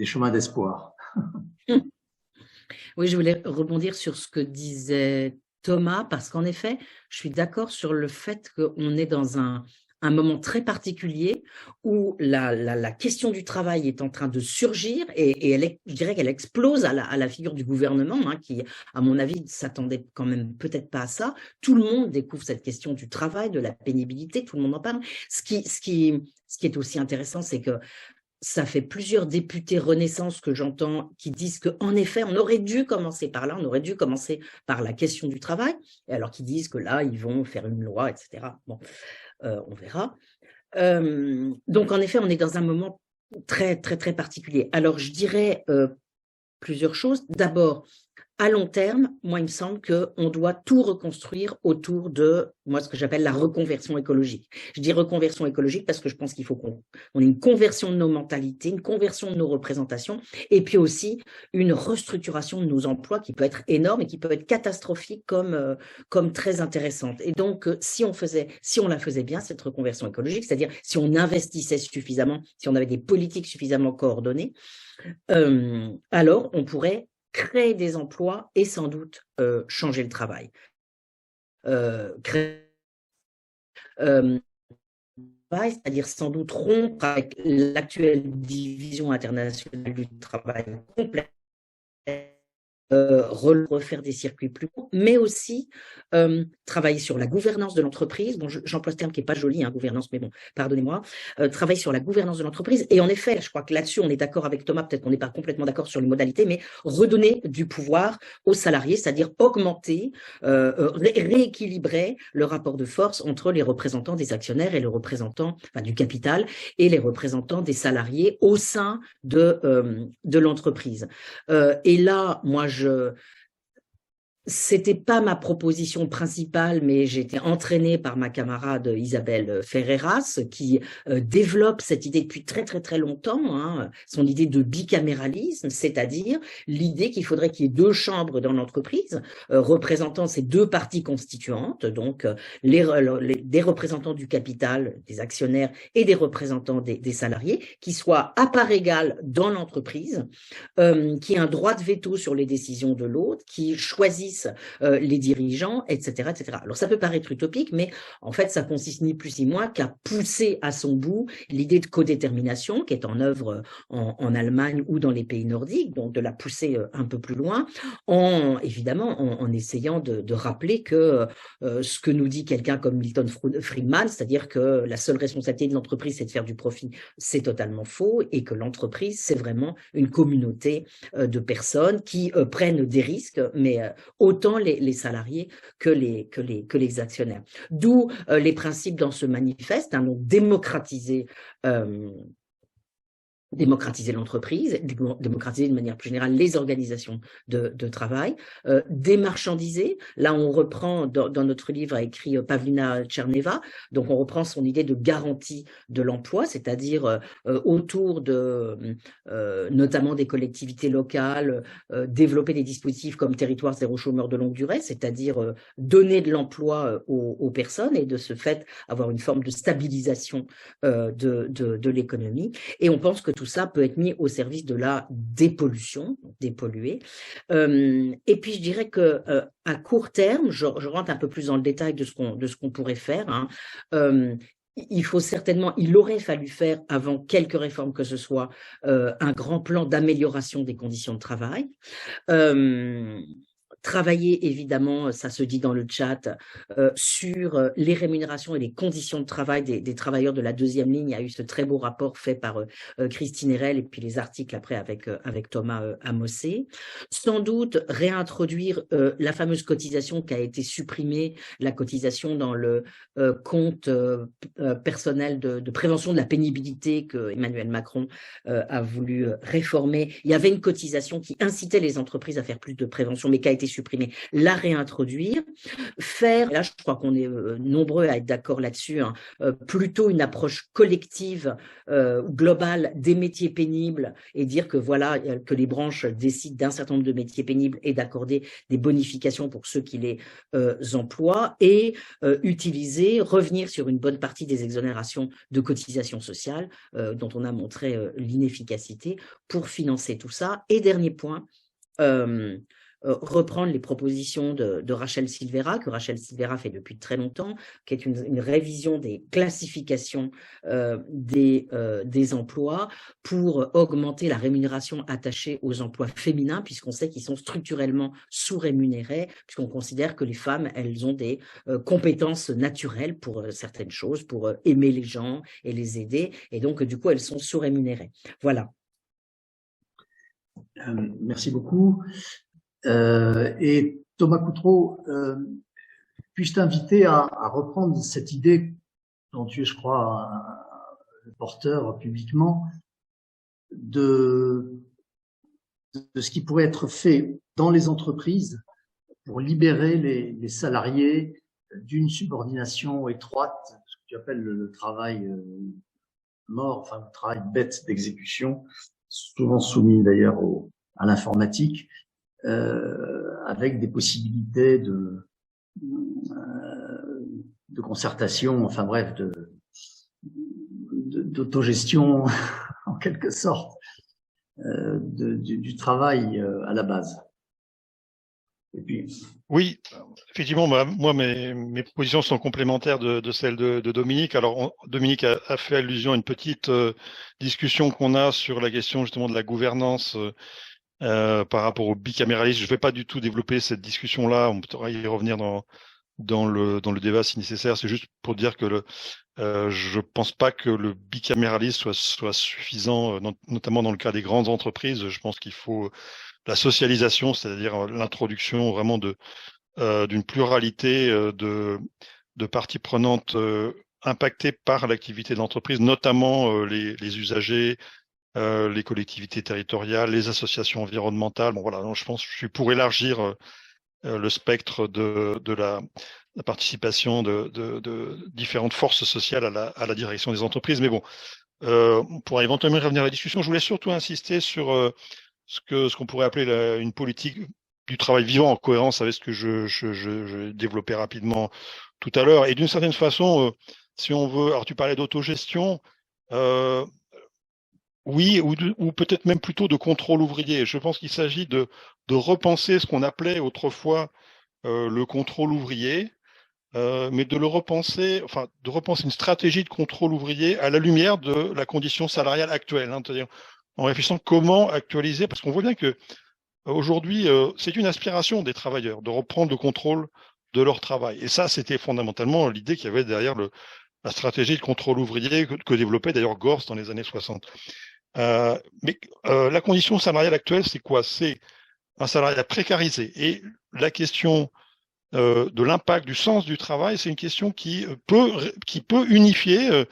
chemins d'espoir. Oui, je voulais rebondir sur ce que disait Thomas, parce qu'en effet, je suis d'accord sur le fait qu'on est dans un moment très particulier où la question du travail est en train de surgir et je dirais qu'elle explose à la figure du gouvernement, hein, qui, à mon avis, s'attendait quand même peut-être pas à ça. Tout le monde découvre cette question du travail, de la pénibilité, tout le monde en parle. Ce qui est aussi intéressant, c'est que ça fait plusieurs députés Renaissance que j'entends qui disent qu'en effet, on aurait dû commencer par là, on aurait dû commencer par la question du travail, et alors qu'ils disent que là, ils vont faire une loi, etc. Bon, on verra. Donc, en effet, on est dans un moment très, très, très particulier. Alors, je dirais plusieurs choses. D'abord, à long terme, moi, il me semble qu'on doit tout reconstruire autour de, moi, ce que j'appelle la reconversion écologique. Je dis reconversion écologique parce que je pense qu'il faut qu'on ait une conversion de nos mentalités, une conversion de nos représentations, et puis aussi une restructuration de nos emplois qui peut être énorme et qui peut être catastrophique comme très intéressante. Et donc, si on la faisait bien, cette reconversion écologique, c'est-à-dire si on investissait suffisamment, si on avait des politiques suffisamment coordonnées, alors on pourrait créer des emplois et sans doute changer le travail. C'est-à-dire sans doute rompre avec l'actuelle division internationale du travail complète, refaire des circuits plus courts, mais aussi travailler sur la gouvernance de l'entreprise. Bon, j'emploie ce terme qui n'est pas joli, hein, gouvernance, mais bon, pardonnez-moi. Travailler sur la gouvernance de l'entreprise. Et en effet, je crois que là-dessus, on est d'accord avec Thomas, peut-être qu'on n'est pas complètement d'accord sur les modalités, mais redonner du pouvoir aux salariés, c'est-à-dire augmenter, rééquilibrer le rapport de force entre les représentants des actionnaires et les représentants du capital et les représentants des salariés au sein de l'entreprise. Et là, moi, c'était pas ma proposition principale, mais j'ai été entraînée par ma camarade Isabelle Ferreras, qui développe cette idée depuis très très très longtemps, hein, son idée de bicaméralisme, c'est-à-dire l'idée qu'il faudrait qu'il y ait 2 chambres dans l'entreprise, représentant ces 2 parties constituantes, donc des représentants du capital, des actionnaires, et des représentants des salariés, qui soient à part égale dans l'entreprise, qui aient un droit de veto sur les décisions de l'autre, qui choisissent les dirigeants, etc., etc. Alors, ça peut paraître utopique, mais en fait, ça consiste ni plus ni moins qu'à pousser à son bout l'idée de codétermination qui est en œuvre en Allemagne ou dans les pays nordiques, donc de la pousser un peu plus loin, évidemment en essayant de rappeler que ce que nous dit quelqu'un comme Milton Friedman, c'est-à-dire que la seule responsabilité de l'entreprise, c'est de faire du profit, c'est totalement faux, et que l'entreprise, c'est vraiment une communauté de personnes qui prennent des risques, mais autant les salariés que les actionnaires. D'où les principes dans ce manifeste, hein, donc démocratiser l'entreprise, démocratiser de manière plus générale les organisations de travail, démarchandiser. Là, on reprend, dans notre livre, a écrit Pavlina Tcherneva, donc on reprend son idée de garantie de l'emploi, c'est-à-dire autour notamment des collectivités locales, développer des dispositifs comme Territoire zéro chômeur de longue durée, c'est-à-dire donner de l'emploi aux personnes et de ce fait avoir une forme de stabilisation de l'économie. Et on pense que tout ça peut être mis au service de la dépollution, dépolluer. Et puis, je dirais que à court terme, je rentre un peu plus dans le détail de ce qu'on pourrait faire, hein, il aurait fallu faire, avant quelques réformes que ce soit, un grand plan d'amélioration des conditions de travail. Travailler, évidemment, ça se dit dans le chat, sur les rémunérations et les conditions de travail des travailleurs de la deuxième ligne. Il y a eu ce très beau rapport fait par Christine Erel et puis les articles après avec Thomas Amossé. Sans doute réintroduire la fameuse cotisation qui a été supprimée, la cotisation dans le compte personnel de prévention de la pénibilité que Emmanuel Macron a voulu réformer. Il y avait une cotisation qui incitait les entreprises à faire plus de prévention, mais qui a été supprimée, la réintroduire, faire, là je crois qu'on est nombreux à être d'accord là-dessus, hein, plutôt une approche collective, globale des métiers pénibles et dire que voilà, que les branches décident d'un certain nombre de métiers pénibles et d'accorder des bonifications pour ceux qui les emploient et revenir sur une bonne partie des exonérations de cotisations sociales dont on a montré l'inefficacité pour financer tout ça. Et dernier point, reprendre les propositions de Rachel Silvera, que Rachel Silvera fait depuis très longtemps, qui est une révision des classifications des emplois pour augmenter la rémunération attachée aux emplois féminins, puisqu'on sait qu'ils sont structurellement sous-rémunérés, puisqu'on considère que les femmes, elles ont des compétences naturelles pour certaines choses, pour aimer les gens et les aider, et donc du coup, elles sont sous-rémunérées. Voilà. Merci beaucoup. Et Thomas Coutreau, puis-je t'inviter à reprendre cette idée dont tu es, je crois, le porteur publiquement, de ce qui pourrait être fait dans les entreprises pour libérer les salariés d'une subordination étroite, ce que tu appelles le travail mort, enfin le travail bête d'exécution, souvent soumis d'ailleurs à l'informatique, avec des possibilités de concertation, enfin bref, d'autogestion en quelque sorte du travail à la base. Et puis... Oui, effectivement, moi mes propositions sont complémentaires de celles de Dominique. Alors Dominique a fait allusion à une petite discussion qu'on a sur la question justement de la gouvernance par rapport au bicaméralisme. Je ne vais pas du tout développer cette discussion-là. On pourra y revenir dans le débat si nécessaire. C'est juste pour dire que je pense pas que le bicaméralisme soit suffisant, notamment dans le cas des grandes entreprises. Je pense qu'il faut la socialisation, c'est-à-dire l'introduction vraiment d'une pluralité de parties prenantes impactées par l'activité de l'entreprise, notamment les usagers, les collectivités territoriales, les associations environnementales. Bon voilà, donc je pense que je suis pour élargir le spectre de la participation de différentes forces sociales à la direction des entreprises. Mais bon, on pourra éventuellement revenir à la discussion. Je voulais surtout insister sur ce qu'on pourrait appeler une politique du travail vivant en cohérence avec ce que je développais rapidement tout à l'heure. Et d'une certaine façon, si on veut, alors tu parlais d'autogestion, oui, ou peut-être même plutôt de contrôle ouvrier. Je pense qu'il s'agit de repenser ce qu'on appelait autrefois le contrôle ouvrier, mais de repenser une stratégie de contrôle ouvrier à la lumière de la condition salariale actuelle, hein, c'est-à-dire en réfléchissant comment actualiser, parce qu'on voit bien que aujourd'hui, c'est une aspiration des travailleurs de reprendre le contrôle de leur travail. Et ça, c'était fondamentalement l'idée qu'il y avait derrière la stratégie de contrôle ouvrier que développait d'ailleurs Gors dans les années 60. Mais la condition salariale actuelle, c'est quoi? C'est un salariat précarisé. Et la question de l'impact, du sens du travail, c'est une question qui peut unifier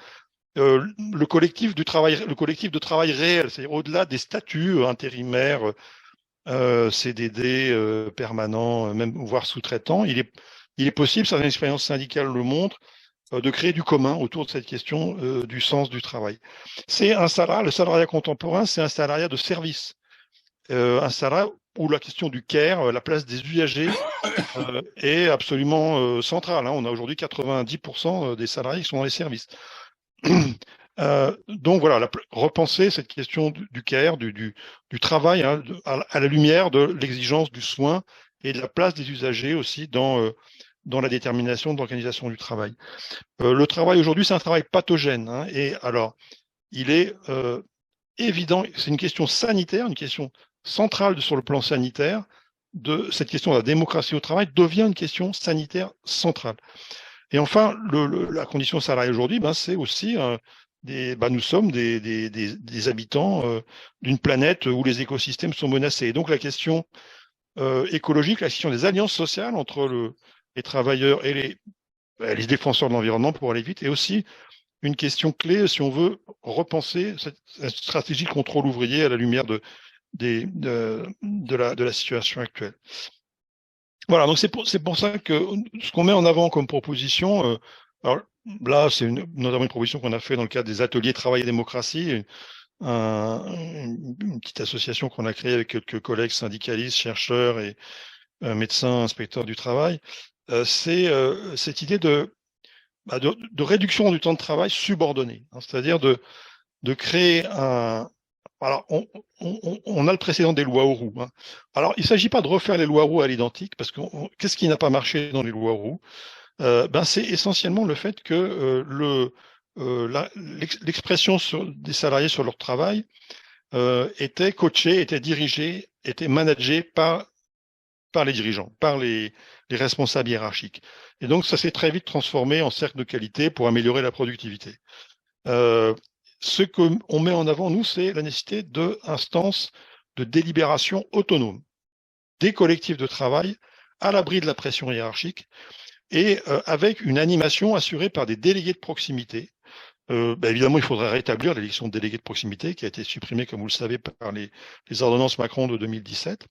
le collectif de travail réel, c'est-à-dire au-delà des statuts intérimaires, CDD, permanents, même voire sous-traitants. Il est possible, certaines expériences syndicales le montrent, de créer du commun autour de cette question du sens du travail. Le salariat contemporain, c'est un salariat de service, un salariat où la question du care, la place des usagers, est absolument centrale. Hein. On a aujourd'hui 90% des salariés qui sont dans les services. Donc voilà, repenser cette question du care, du travail, hein, à la lumière de l'exigence du soin et de la place des usagers aussi dans dans la détermination de l'organisation du travail. Le travail aujourd'hui, c'est un travail pathogène, hein, et alors, il est évident, c'est une question sanitaire, une question centrale sur le plan sanitaire, de cette question de la démocratie au travail devient une question sanitaire centrale. Et enfin, la condition salariale aujourd'hui, c'est aussi nous sommes des habitants d'une planète où les écosystèmes sont menacés. Et donc la question écologique, la question des alliances sociales entre les travailleurs et les défenseurs de l'environnement, pour aller vite, est aussi une question clé si on veut repenser cette stratégie de contrôle ouvrier à la lumière de la situation actuelle. Voilà, donc c'est pour ça que ce qu'on met en avant comme proposition, alors là c'est notamment une proposition qu'on a fait dans le cadre des ateliers Travail et démocratie, une petite association qu'on a créée avec quelques collègues syndicalistes, chercheurs et médecins, inspecteurs du travail, c'est cette idée de réduction du temps de travail subordonné, hein, c'est-à-dire de créer un... Alors, on a le précédent des lois Auroux. Hein. Alors, il ne s'agit pas de refaire les lois Auroux à l'identique, parce que qu'est-ce qui n'a pas marché dans les lois Auroux? C'est essentiellement le fait que l'expression des salariés sur leur travail était coachée, était dirigée, était managée par les dirigeants, par les responsables hiérarchiques. Et donc, ça s'est très vite transformé en cercle de qualité pour améliorer la productivité. Ce qu'on met en avant, nous, c'est la nécessité d'instances de délibération autonomes, des collectifs de travail à l'abri de la pression hiérarchique et avec une animation assurée par des délégués de proximité. Évidemment, il faudrait rétablir l'élection de délégués de proximité qui a été supprimée, comme vous le savez, par les ordonnances Macron de 2017.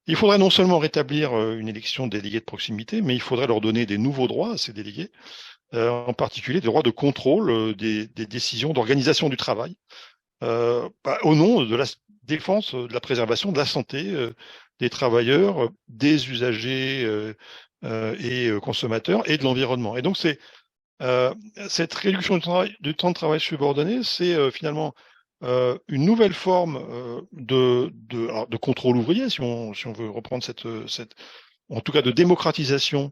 Il faudrait non seulement rétablir une élection de délégués de proximité, mais il faudrait leur donner des nouveaux droits à ces délégués, en particulier des droits de contrôle des décisions d'organisation du travail, au nom de la défense, de la préservation de la santé des travailleurs, des usagers et consommateurs et de l'environnement. Et donc, cette réduction du temps de travail subordonné, c'est finalement une nouvelle forme de contrôle ouvrier, si on veut reprendre en tout cas de démocratisation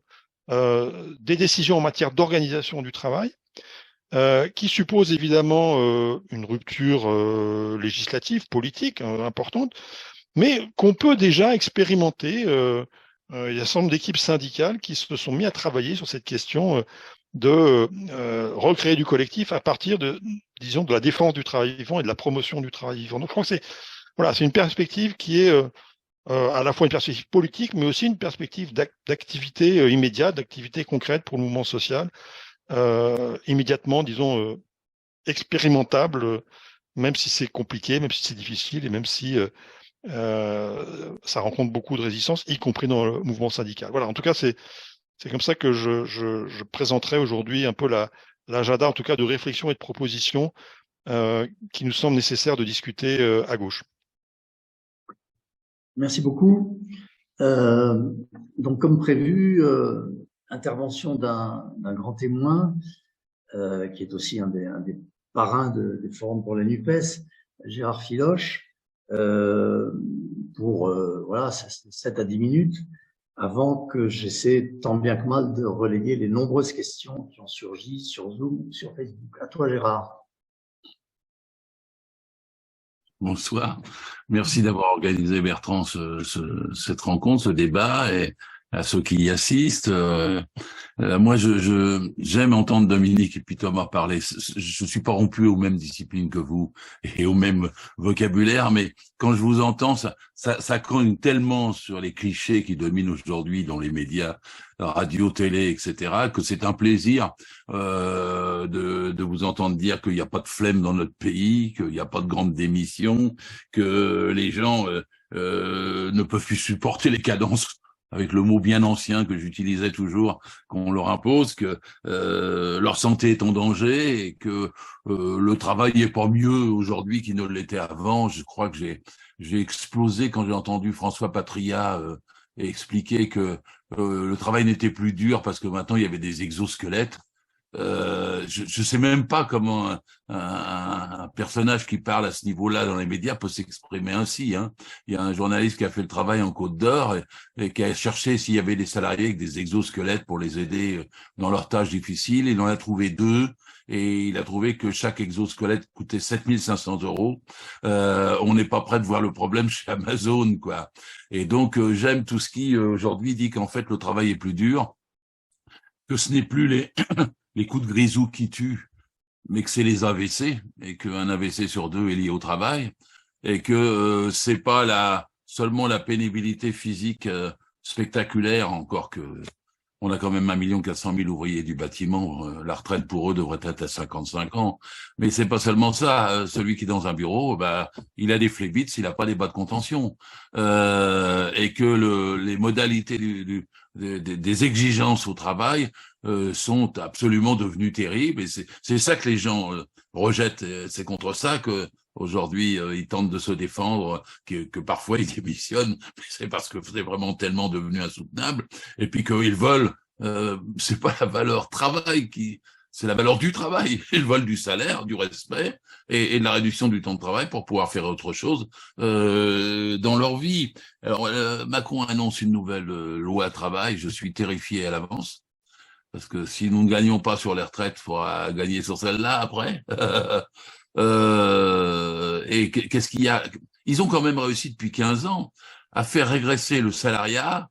des décisions en matière d'organisation du travail, qui suppose évidemment une rupture législative, politique importante, mais qu'on peut déjà expérimenter. Il y a un certain nombre d'équipes syndicales qui se sont mis à travailler sur cette question de recréer du collectif à partir de la défense du travail vivant et de la promotion du travail vivant. Donc je crois que c'est une perspective qui est à la fois une perspective politique, mais aussi une perspective d'activité immédiate, d'activité concrète pour le mouvement social, immédiatement, disons, expérimentable, même si c'est compliqué, même si c'est difficile, et même si ça rencontre beaucoup de résistance, y compris dans le mouvement syndical. Voilà, en tout cas, c'est comme ça que je présenterai aujourd'hui un peu l'agenda, en tout cas, de réflexion et de propositions qui nous semble nécessaire de discuter à gauche. Merci beaucoup. Donc, comme prévu, intervention d'un grand témoin, qui est aussi un des parrains des forums pour la NUPES, Gérard Filoche, pour 7 à 10 minutes, avant que j'essaie tant bien que mal de relayer les nombreuses questions qui ont surgi sur Zoom, sur Facebook. À toi, Gérard. Bonsoir. Merci d'avoir organisé, Bertrand, cette rencontre, ce débat, et à ceux qui y assistent. Moi, j'aime entendre Dominique et puis Thomas parler. Je suis pas rompu aux mêmes disciplines que vous et au même vocabulaire, mais quand je vous entends, ça cogne tellement sur les clichés qui dominent aujourd'hui dans les médias, radio, télé, etc., que c'est un plaisir de vous entendre dire qu'il n'y a pas de flemme dans notre pays, qu'il n'y a pas de grande démission, que les gens ne peuvent plus supporter les cadences, avec le mot bien ancien que j'utilisais toujours, qu'on leur impose, que leur santé est en danger et que le travail n'est pas mieux aujourd'hui qu'il ne l'était avant. Je crois que j'ai explosé quand j'ai entendu François Patria expliquer que le travail n'était plus dur parce que maintenant il y avait des exosquelettes. Je sais même pas comment un personnage qui parle à ce niveau-là dans les médias peut s'exprimer ainsi. Hein. Il y a un journaliste qui a fait le travail en Côte d'Or et qui a cherché s'il y avait des salariés avec des exosquelettes pour les aider dans leurs tâches difficiles. Il en a trouvé 2 et il a trouvé que chaque exosquelette coûtait 7 500 €. On n'est pas prêt de voir le problème chez Amazon, quoi. Et donc, j'aime tout ce qui, aujourd'hui, dit qu'en fait, le travail est plus dur, que ce n'est plus les coups de grisou qui tuent, mais que c'est les AVC, et qu'un AVC sur 2 est lié au travail, et que c'est pas seulement la pénibilité physique spectaculaire, encore que on a quand même 1 400 000 ouvriers du bâtiment, la retraite pour eux devrait être à 55 ans, mais c'est pas seulement ça, celui qui est dans un bureau, il a des phlébites, il a pas des bas de contention, et que les modalités des exigences au travail sont absolument devenues terribles, et c'est ça que les gens rejettent, c'est contre ça que aujourd'hui ils tentent de se défendre, que parfois ils démissionnent, mais c'est parce que c'est vraiment tellement devenu insoutenable, et puis qu'ils veulent, c'est pas la valeur travail c'est la valeur du travail, ils veulent du salaire, du respect et de la réduction du temps de travail pour pouvoir faire autre chose dans leur vie. Alors Macron annonce une nouvelle loi travail, je suis terrifié à l'avance. Parce que si nous ne gagnons pas sur les retraites, il faudra gagner sur celle-là après. Et qu'est-ce qu'il y a? Ils ont quand même réussi depuis 15 ans à faire régresser le salariat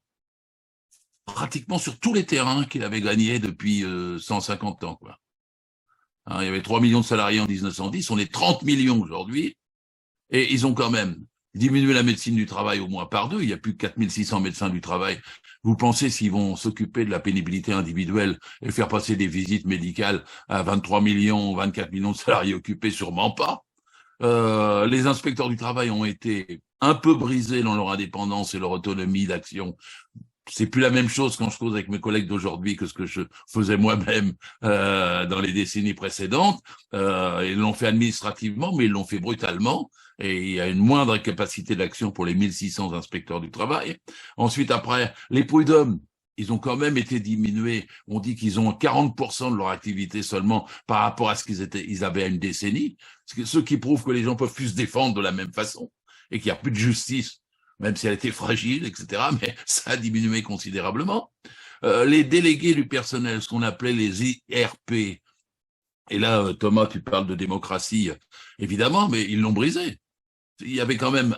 pratiquement sur tous les terrains qu'il avait gagnés depuis 150 ans, quoi. Hein, il y avait 3 millions de salariés en 1910, on est 30 millions aujourd'hui, et ils ont quand même diminué la médecine du travail au moins par 2, il n'y a plus que 4600 médecins du travail. Vous pensez s'ils vont s'occuper de la pénibilité individuelle et faire passer des visites médicales à 23 millions, 24 millions de salariés occupés? Sûrement pas. Les inspecteurs du travail ont été un peu brisés dans leur indépendance et leur autonomie d'action. C'est plus la même chose quand je cause avec mes collègues d'aujourd'hui que ce que je faisais moi-même dans les décennies précédentes. Ils l'ont fait administrativement, mais ils l'ont fait brutalement. Et il y a une moindre capacité d'action pour les 1600 inspecteurs du travail. Ensuite, après, les prud'hommes, ils ont quand même été diminués. On dit qu'ils ont 40% de leur activité seulement par rapport à ce ils avaient à une décennie. Ce qui prouve que les gens peuvent plus se défendre de la même façon et qu'il n'y a plus de justice, même si elle était fragile, etc. Mais ça a diminué considérablement. Les délégués du personnel, ce qu'on appelait les IRP, et là, Thomas, tu parles de démocratie, évidemment, mais ils l'ont brisé. Il y avait quand même,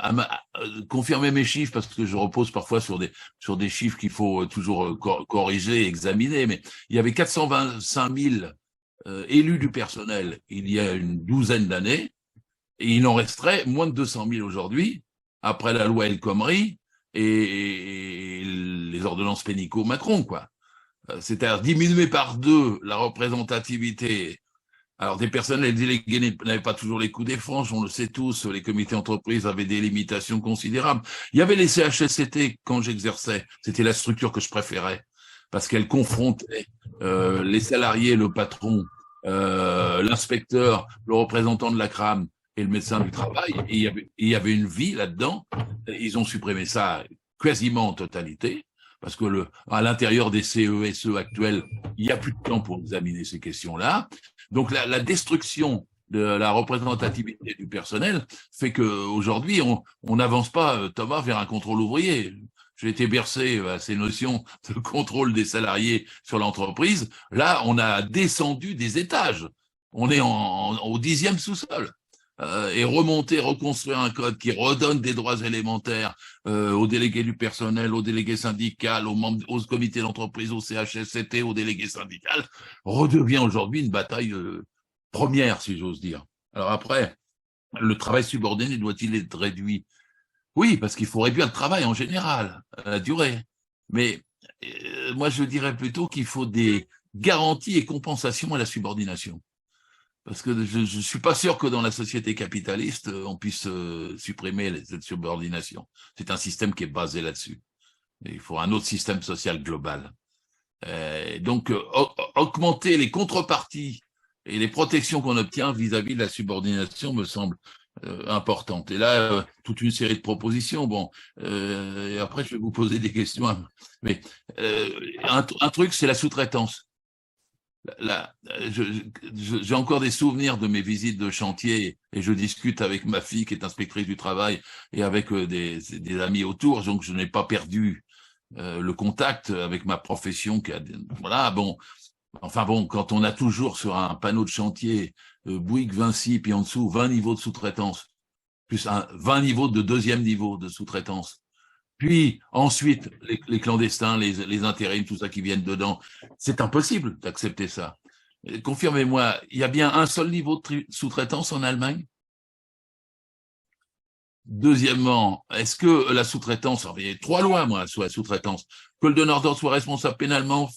confirmer mes chiffres, parce que je repose parfois sur des chiffres qu'il faut toujours corriger, examiner, mais il y avait 425 000 élus du personnel il y a une douzaine d'années, et il en resterait moins de 200 000 aujourd'hui, après la loi El Khomri et les ordonnances Pénicaud-Macron, quoi. C'est-à-dire diminuer par 2 la représentativité. Alors, des personnels délégués n'avaient pas toujours les coups des franges, on le sait tous, les comités d'entreprise avaient des limitations considérables. Il y avait les CHSCT quand j'exerçais, c'était la structure que je préférais, parce qu'elle confrontait les salariés, le patron, l'inspecteur, le représentant de la CRAM et le médecin du travail, et il y avait une vie là-dedans. Ils ont supprimé ça quasiment en totalité, parce que à l'intérieur des CESE actuels, il n'y a plus de temps pour examiner ces questions-là. Donc la destruction de la représentativité du personnel fait qu'aujourd'hui, on n'avance pas, Thomas, vers un contrôle ouvrier. J'ai été bercé à ces notions de contrôle des salariés sur l'entreprise. Là, on a descendu des étages. On est au 10e sous-sol. Et reconstruire un code qui redonne des droits élémentaires aux délégués du personnel, aux délégués syndicaux, aux membres, aux comités d'entreprise, au CHSCT, aux délégués syndicaux, redevient aujourd'hui une bataille première, si j'ose dire. Alors après, le travail subordonné doit-il être réduit? Oui, parce qu'il faut réduire le travail en général, à la durée. Mais moi, je dirais plutôt qu'il faut des garanties et compensations à la subordination. Parce que je suis pas sûr que dans la société capitaliste, on puisse supprimer cette subordination. C'est un système qui est basé là-dessus. Il faut un autre système social global. Donc, augmenter les contreparties et les protections qu'on obtient vis-à-vis de la subordination me semble importante. Et là, toute une série de propositions. Bon, et après, je vais vous poser des questions. Mais un truc, c'est la sous-traitance. j'ai encore des souvenirs de mes visites de chantier et je discute avec ma fille qui est inspectrice du travail et avec des amis autour, donc je n'ai pas perdu le contact avec ma profession. Voilà, bon, enfin bon, quand on a toujours sur un panneau de chantier Bouygues, Vinci, puis en dessous 20 niveaux de sous-traitance, plus 20 niveaux de deuxième niveau de sous-traitance. Puis ensuite, les clandestins, les intérims, tout ça qui viennent dedans, c'est impossible d'accepter ça. Confirmez-moi, il y a bien un seul niveau de sous-traitance en Allemagne? Deuxièmement, est-ce que la sous-traitance, il y a 3 lois, moi, sur la sous-traitance, que le donneur d'ordre soit responsable pénalement,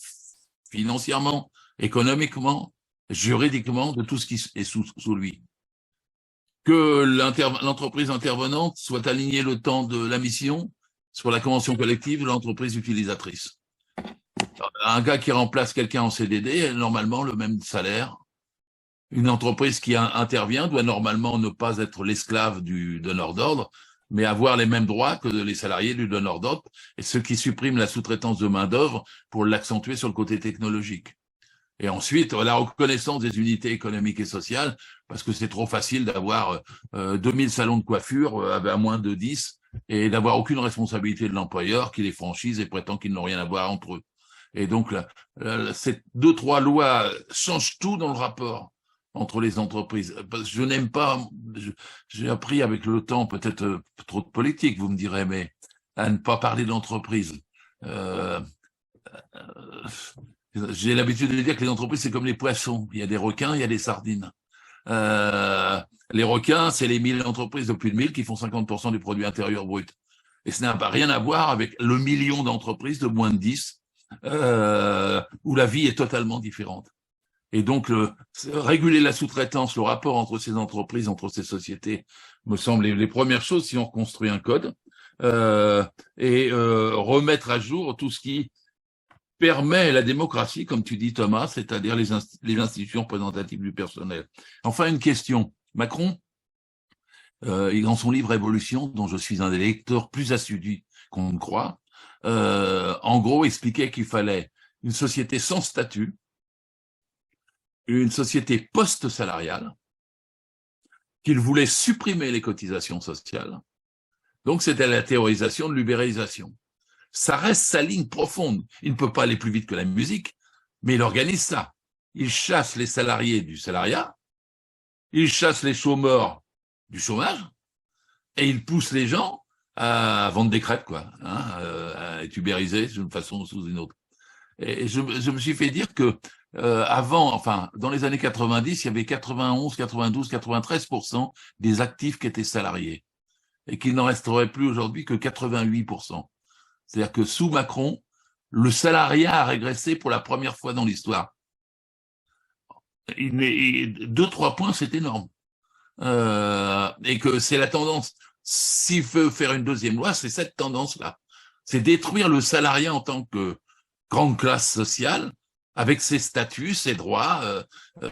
financièrement, économiquement, juridiquement, de tout ce qui est sous lui. Que l'entreprise intervenante soit alignée le temps de la mission sur la convention collective de l'entreprise utilisatrice. Un gars qui remplace quelqu'un en CDD a normalement le même salaire. Une entreprise qui intervient doit normalement ne pas être l'esclave du donneur d'ordre, mais avoir les mêmes droits que les salariés du donneur d'ordre, et ce qui supprime la sous-traitance de main-d'œuvre pour l'accentuer sur le côté technologique. Et ensuite, la reconnaissance des unités économiques et sociales, parce que c'est trop facile d'avoir 2000 salons de coiffure à moins de 10 et d'avoir aucune responsabilité de l'employeur qui les franchise et prétend qu'ils n'ont rien à voir entre eux. Et donc, ces 2-3 lois changent tout dans le rapport entre les entreprises. Je n'aime pas, j'ai appris avec le temps, peut-être trop de politique, vous me direz, mais à ne pas parler d'entreprise. J'ai l'habitude de dire que les entreprises, c'est comme les poissons. Il y a des requins, il y a des sardines. Les requins, c'est les 1000 entreprises de plus de 1000 qui font 50% du produit intérieur brut. Et ça n'a rien à voir avec le million d'entreprises de moins de 10, où la vie est totalement différente. Et donc, réguler la sous-traitance, le rapport entre ces entreprises, entre ces sociétés, me semble les premières choses si on reconstruit un code, et remettre à jour tout ce qui permet la démocratie, comme tu dis Thomas, c'est-à-dire les institutions représentatives du personnel. Enfin, une question. Macron, dans son livre Évolution, dont je suis un des lecteurs plus assidus qu'on ne croit, en gros expliquait qu'il fallait une société sans statut, une société post-salariale, qu'il voulait supprimer les cotisations sociales. Donc, c'était la théorisation de l'ubérisation. Ça reste sa ligne profonde. Il ne peut pas aller plus vite que la musique, mais il organise ça. Il chasse les salariés du salariat, il chasse les chômeurs du chômage, et il pousse les gens à vendre des crêpes, quoi, à être ubérisés d'une façon ou sous une autre. Et je me suis fait dire que avant, enfin, dans les années 90, il y avait 91, 92, 93% des actifs qui étaient salariés, et qu'il n'en resterait plus aujourd'hui que 88%. C'est-à-dire que sous Macron, le salariat a régressé pour la première fois dans l'histoire. 2-3 points, c'est énorme. Et que c'est la tendance. S'il veut faire une deuxième loi, c'est cette tendance-là. C'est détruire le salariat en tant que grande classe sociale, avec ses statuts, ses droits,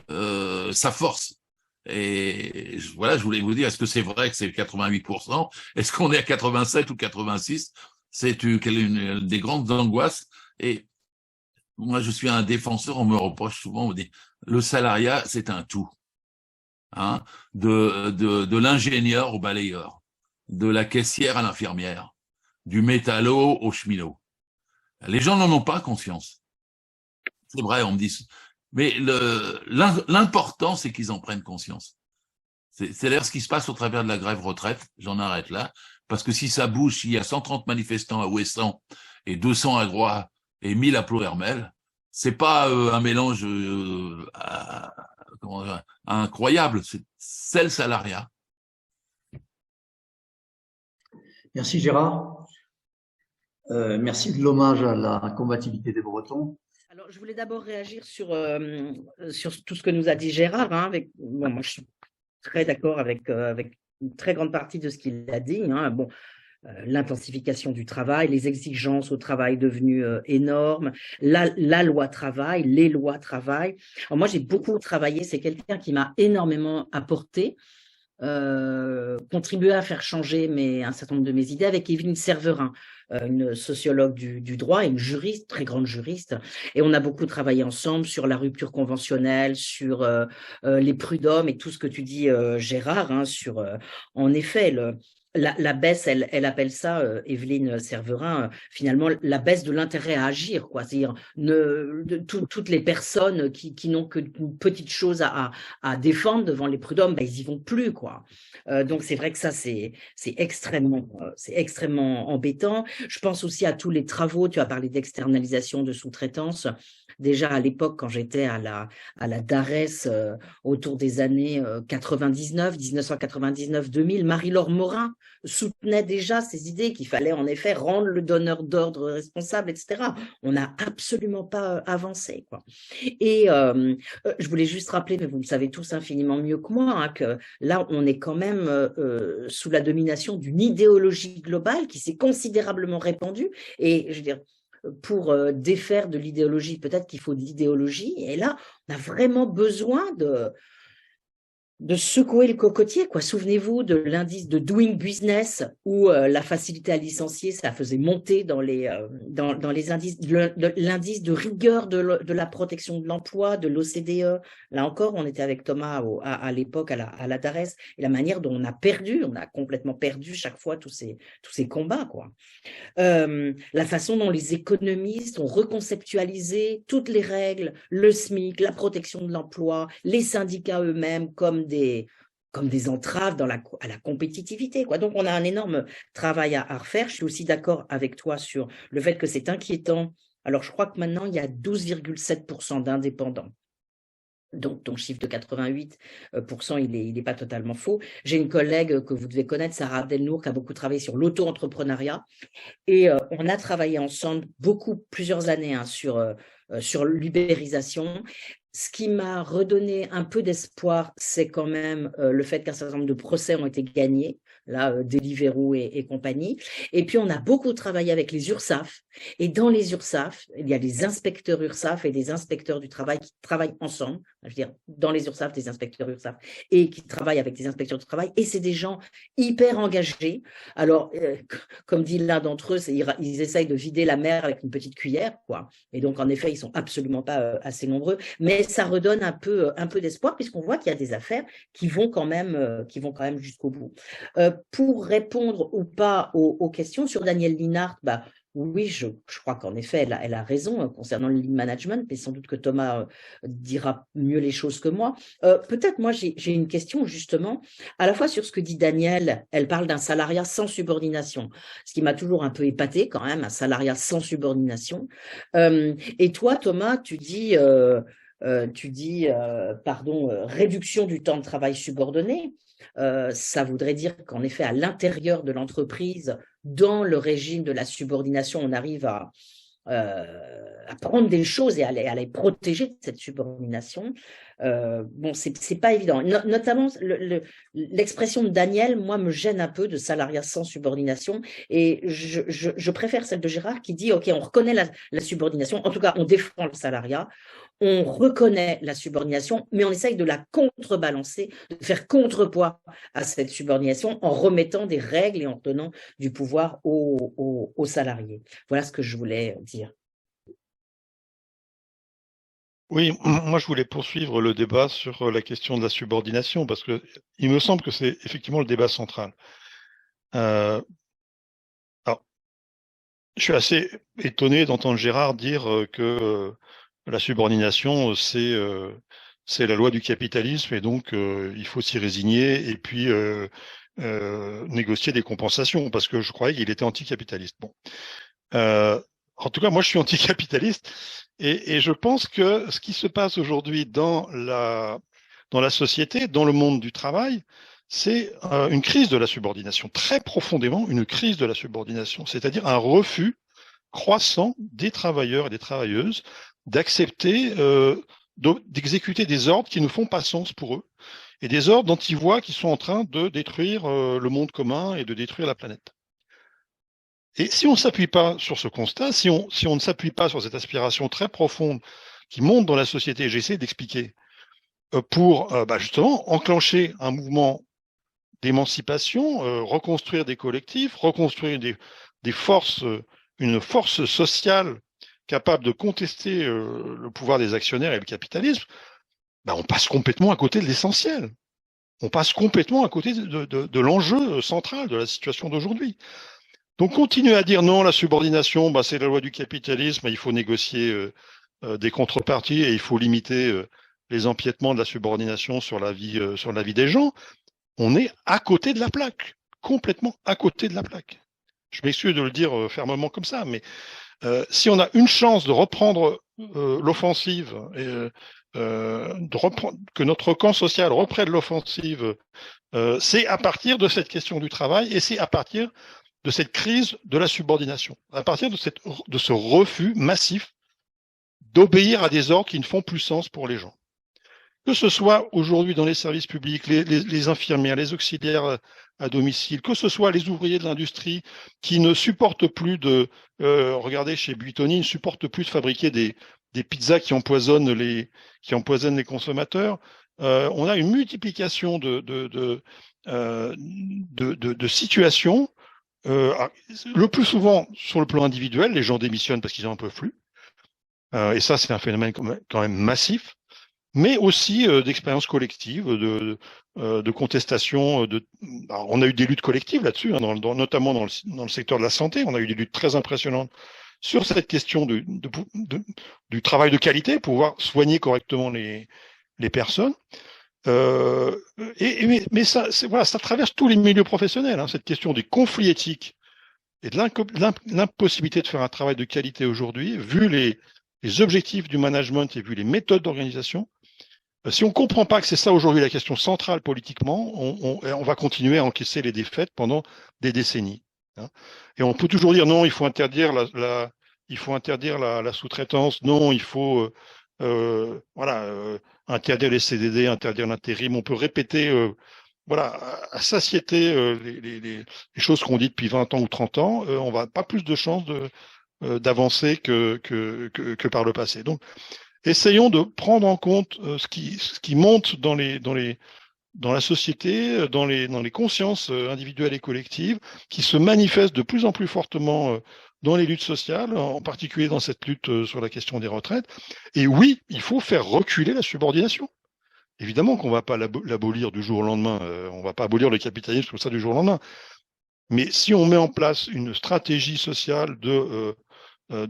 sa force. Et voilà, je voulais vous dire, est-ce que c'est vrai que c'est 88%? Est-ce qu'on est à 87 ou 86? C'est une des grandes angoisses. Et moi, je suis un défenseur, on me reproche souvent, on me dit, le salariat, c'est un tout. Hein, de l'ingénieur au balayeur, de la caissière à l'infirmière, du métallo au cheminot. Les gens n'en ont pas conscience. C'est vrai, on me dit, mais l'important, c'est qu'ils en prennent conscience. C'est d'ailleurs ce qui se passe au travers de la grève retraite, j'en arrête là, parce que si ça bouge, s'il y a 130 manifestants à Ouessant et 200 à Groix et 1000 à Ploërmel, c'est pas un mélange incroyable, c'est le salariat. Merci Gérard. Merci de l'hommage à la combativité des Bretons. Alors, je voulais d'abord réagir sur tout ce que nous a dit Gérard. Moi, je suis très d'accord avec une très grande partie de ce qu'il a dit. L'intensification du travail, les exigences au travail devenues énormes, la loi travail, les lois travail. Alors moi, j'ai beaucoup travaillé, c'est quelqu'un qui m'a énormément apporté, contribué à faire changer un certain nombre de mes idées avec Évelyne Serverin. une sociologue du droit et une juriste, très grande juriste. Et on a beaucoup travaillé ensemble sur la rupture conventionnelle, sur les prud'hommes et tout ce que tu dis, Gérard, hein, sur, en effet, la baisse, elle appelle ça, Evelyne Serverin, finalement, la baisse de l'intérêt à agir, quoi. C'est-à-dire, toutes les personnes qui n'ont qu'une petite chose à défendre devant les prud'hommes, ben, ils y vont plus, quoi. Donc, c'est vrai que ça, c'est extrêmement embêtant. Je pense aussi à tous les travaux, tu as parlé d'externalisation, de sous-traitance. Déjà, à l'époque, quand j'étais à la DARES, autour des années 1999-2000, Marie-Laure Morin soutenait déjà ces idées qu'il fallait en effet rendre le donneur d'ordre responsable, etc. On n'a absolument pas avancé, quoi. Et je voulais juste rappeler, mais vous le savez tous infiniment mieux que moi, hein, que là, on est quand même sous la domination d'une idéologie globale qui s'est considérablement répandue. Et je veux dire, pour défaire de l'idéologie, peut-être qu'il faut de l'idéologie. Et là, on a vraiment besoin de secouer le cocotier, quoi. Souvenez-vous de l'indice de Doing Business où la facilité à licencier, ça faisait monter dans les indices, l'indice de rigueur de la protection de l'emploi, de l'OCDE. Là encore, on était avec Thomas à l'époque à la DARES, et la manière dont on a complètement perdu chaque fois tous ces combats, quoi. La façon dont les économistes ont reconceptualisé toutes les règles, le SMIC, la protection de l'emploi, les syndicats eux-mêmes comme des entraves à la compétitivité, quoi. Donc, on a un énorme travail à refaire. Je suis aussi d'accord avec toi sur le fait que c'est inquiétant. Alors, je crois que maintenant, il y a 12,7% d'indépendants. Donc, ton chiffre de 88%, il est pas totalement faux. J'ai une collègue que vous devez connaître, Sarah Abdelnour, qui a beaucoup travaillé sur l'auto-entrepreneuriat. Et on a travaillé ensemble plusieurs années, hein, sur l'ubérisation. Ce qui m'a redonné un peu d'espoir, c'est quand même le fait qu'un certain nombre de procès ont été gagnés, là, Deliveroo et compagnie. Et puis, on a beaucoup travaillé avec les URSSAF. Et dans les URSSAF, il y a des inspecteurs URSSAF et des inspecteurs du travail qui travaillent ensemble. Je veux dire, dans les URSSAF, des inspecteurs URSSAF et qui travaillent avec des inspecteurs du travail. Et c'est des gens hyper engagés. Alors, comme dit l'un d'entre eux, ils essayent de vider la mer avec une petite cuillère, quoi. Et donc, en effet, ils sont absolument pas assez nombreux. Mais ça redonne un peu d'espoir, puisqu'on voit qu'il y a des affaires qui vont quand même jusqu'au bout. Pour répondre ou pas aux questions sur Danielle Linhart, bah, oui, je crois qu'en effet, elle a raison concernant le lean management, mais sans doute que Thomas dira mieux les choses que moi. Peut-être, moi, j'ai une question justement, à la fois sur ce que dit Danielle. Elle parle d'un salariat sans subordination, ce qui m'a toujours un peu épaté quand même, un salariat sans subordination. Et toi, Thomas, tu dis réduction du temps de travail subordonné. Ça voudrait dire qu'en effet, à l'intérieur de l'entreprise, dans le régime de la subordination, on arrive à prendre des choses et à les protéger de cette subordination. Bon, c'est pas évident. Notamment, l'expression de Daniel, moi, me gêne un peu, de salariat sans subordination, et je préfère celle de Gérard qui dit, OK, on reconnaît la subordination, en tout cas, on défend le salariat, on reconnaît la subordination, mais on essaye de la contrebalancer, de faire contrepoids à cette subordination en remettant des règles et en donnant du pouvoir aux salariés. Voilà ce que je voulais dire. Oui, moi je voulais poursuivre le débat sur la question de la subordination, parce que il me semble que c'est effectivement le débat central. Alors, je suis assez étonné d'entendre Gérard dire que la subordination, c'est la loi du capitalisme, et donc il faut s'y résigner et puis négocier des compensations, parce que je croyais qu'il était anticapitaliste. Bon. En tout cas, moi, je suis anticapitaliste, et je pense que ce qui se passe aujourd'hui dans la société, dans le monde du travail, c'est une crise de la subordination, très profondément une crise de la subordination, c'est-à-dire un refus croissant des travailleurs et des travailleuses d'accepter, d'exécuter des ordres qui ne font pas sens pour eux, et des ordres dont ils voient qu'ils sont en train de détruire le monde commun et de détruire la planète. Et si on ne s'appuie pas sur ce constat, si on ne s'appuie pas sur cette aspiration très profonde qui monte dans la société, j'essaie d'expliquer, pour justement enclencher un mouvement d'émancipation, reconstruire des collectifs, reconstruire une force sociale capable de contester le pouvoir des actionnaires et le capitalisme, ben on passe complètement à côté de l'essentiel. On passe complètement à côté de l'enjeu central de la situation d'aujourd'hui. Donc, continuer à dire non, la subordination, bah, c'est la loi du capitalisme, il faut négocier des contreparties et il faut limiter les empiètements de la subordination sur la vie des gens. On est à côté de la plaque, complètement à côté de la plaque. Je m'excuse de le dire fermement comme ça, mais si on a une chance de reprendre l'offensive, que notre camp social reprenne l'offensive, c'est à partir de cette question du travail et c'est à partir de cette crise de la subordination, à partir de ce refus massif d'obéir à des ordres qui ne font plus sens pour les gens. Que ce soit aujourd'hui dans les services publics, les infirmières, les auxiliaires à domicile, que ce soit les ouvriers de l'industrie qui ne supportent plus regardez chez Buitoni, ils ne supportent plus de fabriquer des pizzas qui empoisonnent les consommateurs. On a une multiplication de situations. Le plus souvent, sur le plan individuel, les gens démissionnent parce qu'ils n'en peuvent plus. Et ça, c'est un phénomène quand même massif. Mais aussi d'expériences collectives, de contestation. Alors, on a eu des luttes collectives là-dessus, hein, notamment dans le secteur de la santé. On a eu des luttes très impressionnantes sur cette question du travail de qualité pour pouvoir soigner correctement les personnes. Mais ça traverse tous les milieux professionnels, hein, cette question des conflits éthiques et de l'impossibilité de faire un travail de qualité aujourd'hui, vu les objectifs du management et vu les méthodes d'organisation. Si on ne comprend pas que c'est ça aujourd'hui la question centrale politiquement, on va continuer à encaisser les défaites pendant des décennies. Hein. Et on peut toujours dire non, il faut interdire la sous-traitance, non, il faut interdire les CDD, interdire l'intérim. On peut répéter à satiété les choses qu'on dit depuis 20 ans ou 30 ans. On va pas plus de chances d'avancer que par le passé. Donc, essayons de prendre en compte ce qui monte dans la société, dans les consciences individuelles et collectives, qui se manifestent de plus en plus fortement dans les luttes sociales, en particulier dans cette lutte sur la question des retraites. Et oui, il faut faire reculer la subordination. Évidemment qu'on ne va pas l'abolir du jour au lendemain, on ne va pas abolir le capitalisme comme ça du jour au lendemain. Mais si on met en place une stratégie sociale de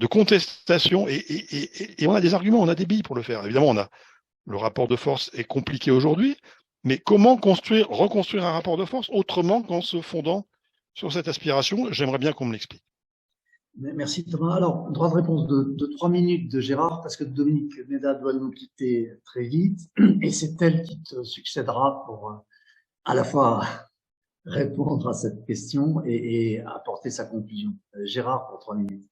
contestation, et on a des arguments, on a des billes pour le faire. Évidemment, le rapport de force est compliqué aujourd'hui, mais comment reconstruire un rapport de force autrement qu'en se fondant sur cette aspiration? J'aimerais bien qu'on me l'explique. Merci Thomas. Alors, droit de réponse de 3 minutes de Gérard, parce que Dominique Méda doit nous quitter très vite, et c'est elle qui te succédera pour à la fois répondre à cette question et apporter sa conclusion. Gérard, pour 3 minutes.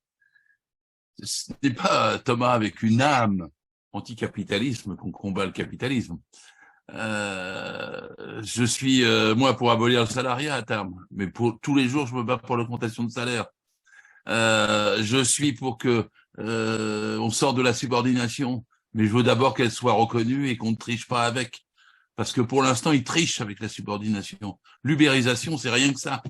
Ce n'est pas, Thomas, avec une âme anticapitalisme qu'on combat le capitalisme. Je suis, moi, pour abolir le salariat à terme, mais pour tous les jours, je me bats pour l'augmentation de salaire. Je suis pour que on sorte de la subordination, mais je veux d'abord qu'elle soit reconnue et qu'on ne triche pas avec. Parce que pour l'instant, ils trichent avec la subordination. L'ubérisation, c'est rien que ça.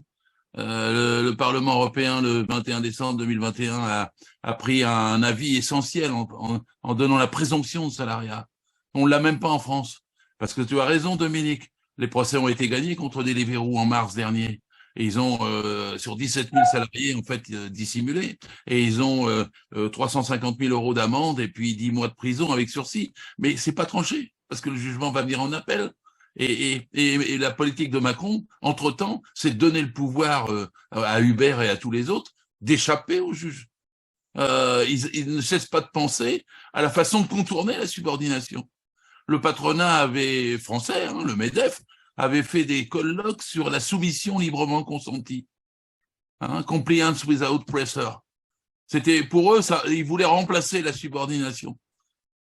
Le Parlement européen, le 21 décembre 2021, a pris un avis essentiel en donnant la présomption de salariat. On l'a même pas en France. Parce que tu as raison, Dominique, les procès ont été gagnés contre Deliveroo en mars dernier. Et ils ont, sur 17 000 salariés, en fait, dissimulé. Et ils ont 350 000 euros d'amende et puis 10 mois de prison avec sursis. Mais c'est pas tranché, parce que le jugement va venir en appel. Et la politique de Macron, entre-temps, c'est de donner le pouvoir à Uber et à tous les autres d'échapper aux juges. Ils ne cessent pas de penser à la façon de contourner la subordination. Le patronat français, hein, le MEDEF, avait fait des colloques sur la soumission librement consentie. Hein, compliance without pressure. C'était pour eux, ça, ils voulaient remplacer la subordination.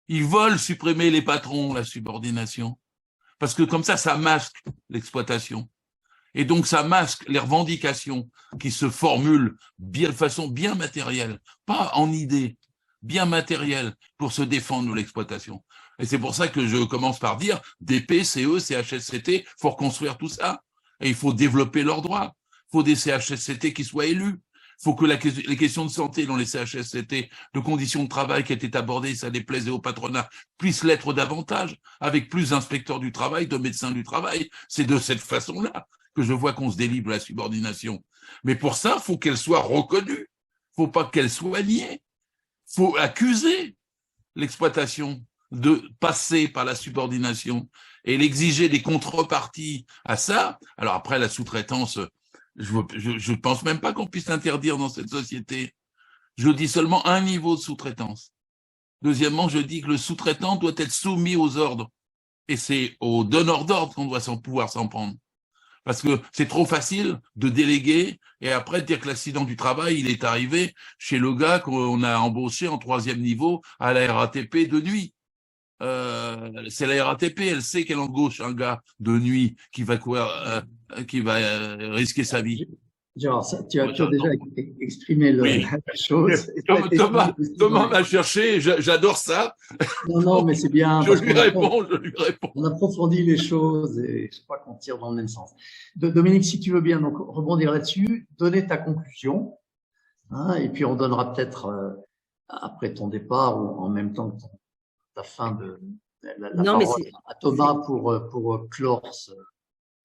Ils veulent supprimer les patrons, la subordination. Parce que comme ça masque l'exploitation. Et donc, ça masque les revendications qui se formulent de façon bien matérielle, pas en idée, bien matérielle, pour se défendre de l'exploitation. Et c'est pour ça que je commence par dire DP, CE, CHSCT, faut reconstruire tout ça. Et il faut développer leurs droits. Il faut des CHSCT qui soient élus. Il faut que les questions de santé dans les CHSCT, de conditions de travail qui étaient abordées, ça déplaisait au patronat, puissent l'être davantage, avec plus d'inspecteurs du travail, de médecins du travail. C'est de cette façon-là que je vois qu'on se délivre la subordination. Mais pour ça, faut qu'elle soit reconnue. Faut pas qu'elle soit niée. Faut accuser l'exploitation de passer par la subordination et l'exiger des contreparties à ça. Alors après, la sous-traitance, je pense même pas qu'on puisse l'interdire dans cette société. Je dis seulement un niveau de sous-traitance. Deuxièmement, je dis que le sous-traitant doit être soumis aux ordres. Et c'est aux donneurs d'ordre qu'on doit pouvoir s'en prendre. Parce que c'est trop facile de déléguer et après de dire que l'accident du travail, il est arrivé chez le gars qu'on a embauché en 3e niveau à la RATP de nuit. C'est la RATP, elle sait qu'elle embauche un gars de nuit qui va risquer sa vie. Genre, ça, tu as déjà exprimé oui. la chose. Thomas m'a cherché, j'adore ça. Non, mais c'est bien. Je lui réponds. On approfondit les choses et je crois qu'on tire dans le même sens. Dominique, si tu veux bien donc rebondir là-dessus, donner ta conclusion, hein, et puis on donnera peut-être après ton départ ou en même temps que ta fin de la parole à Thomas pour clore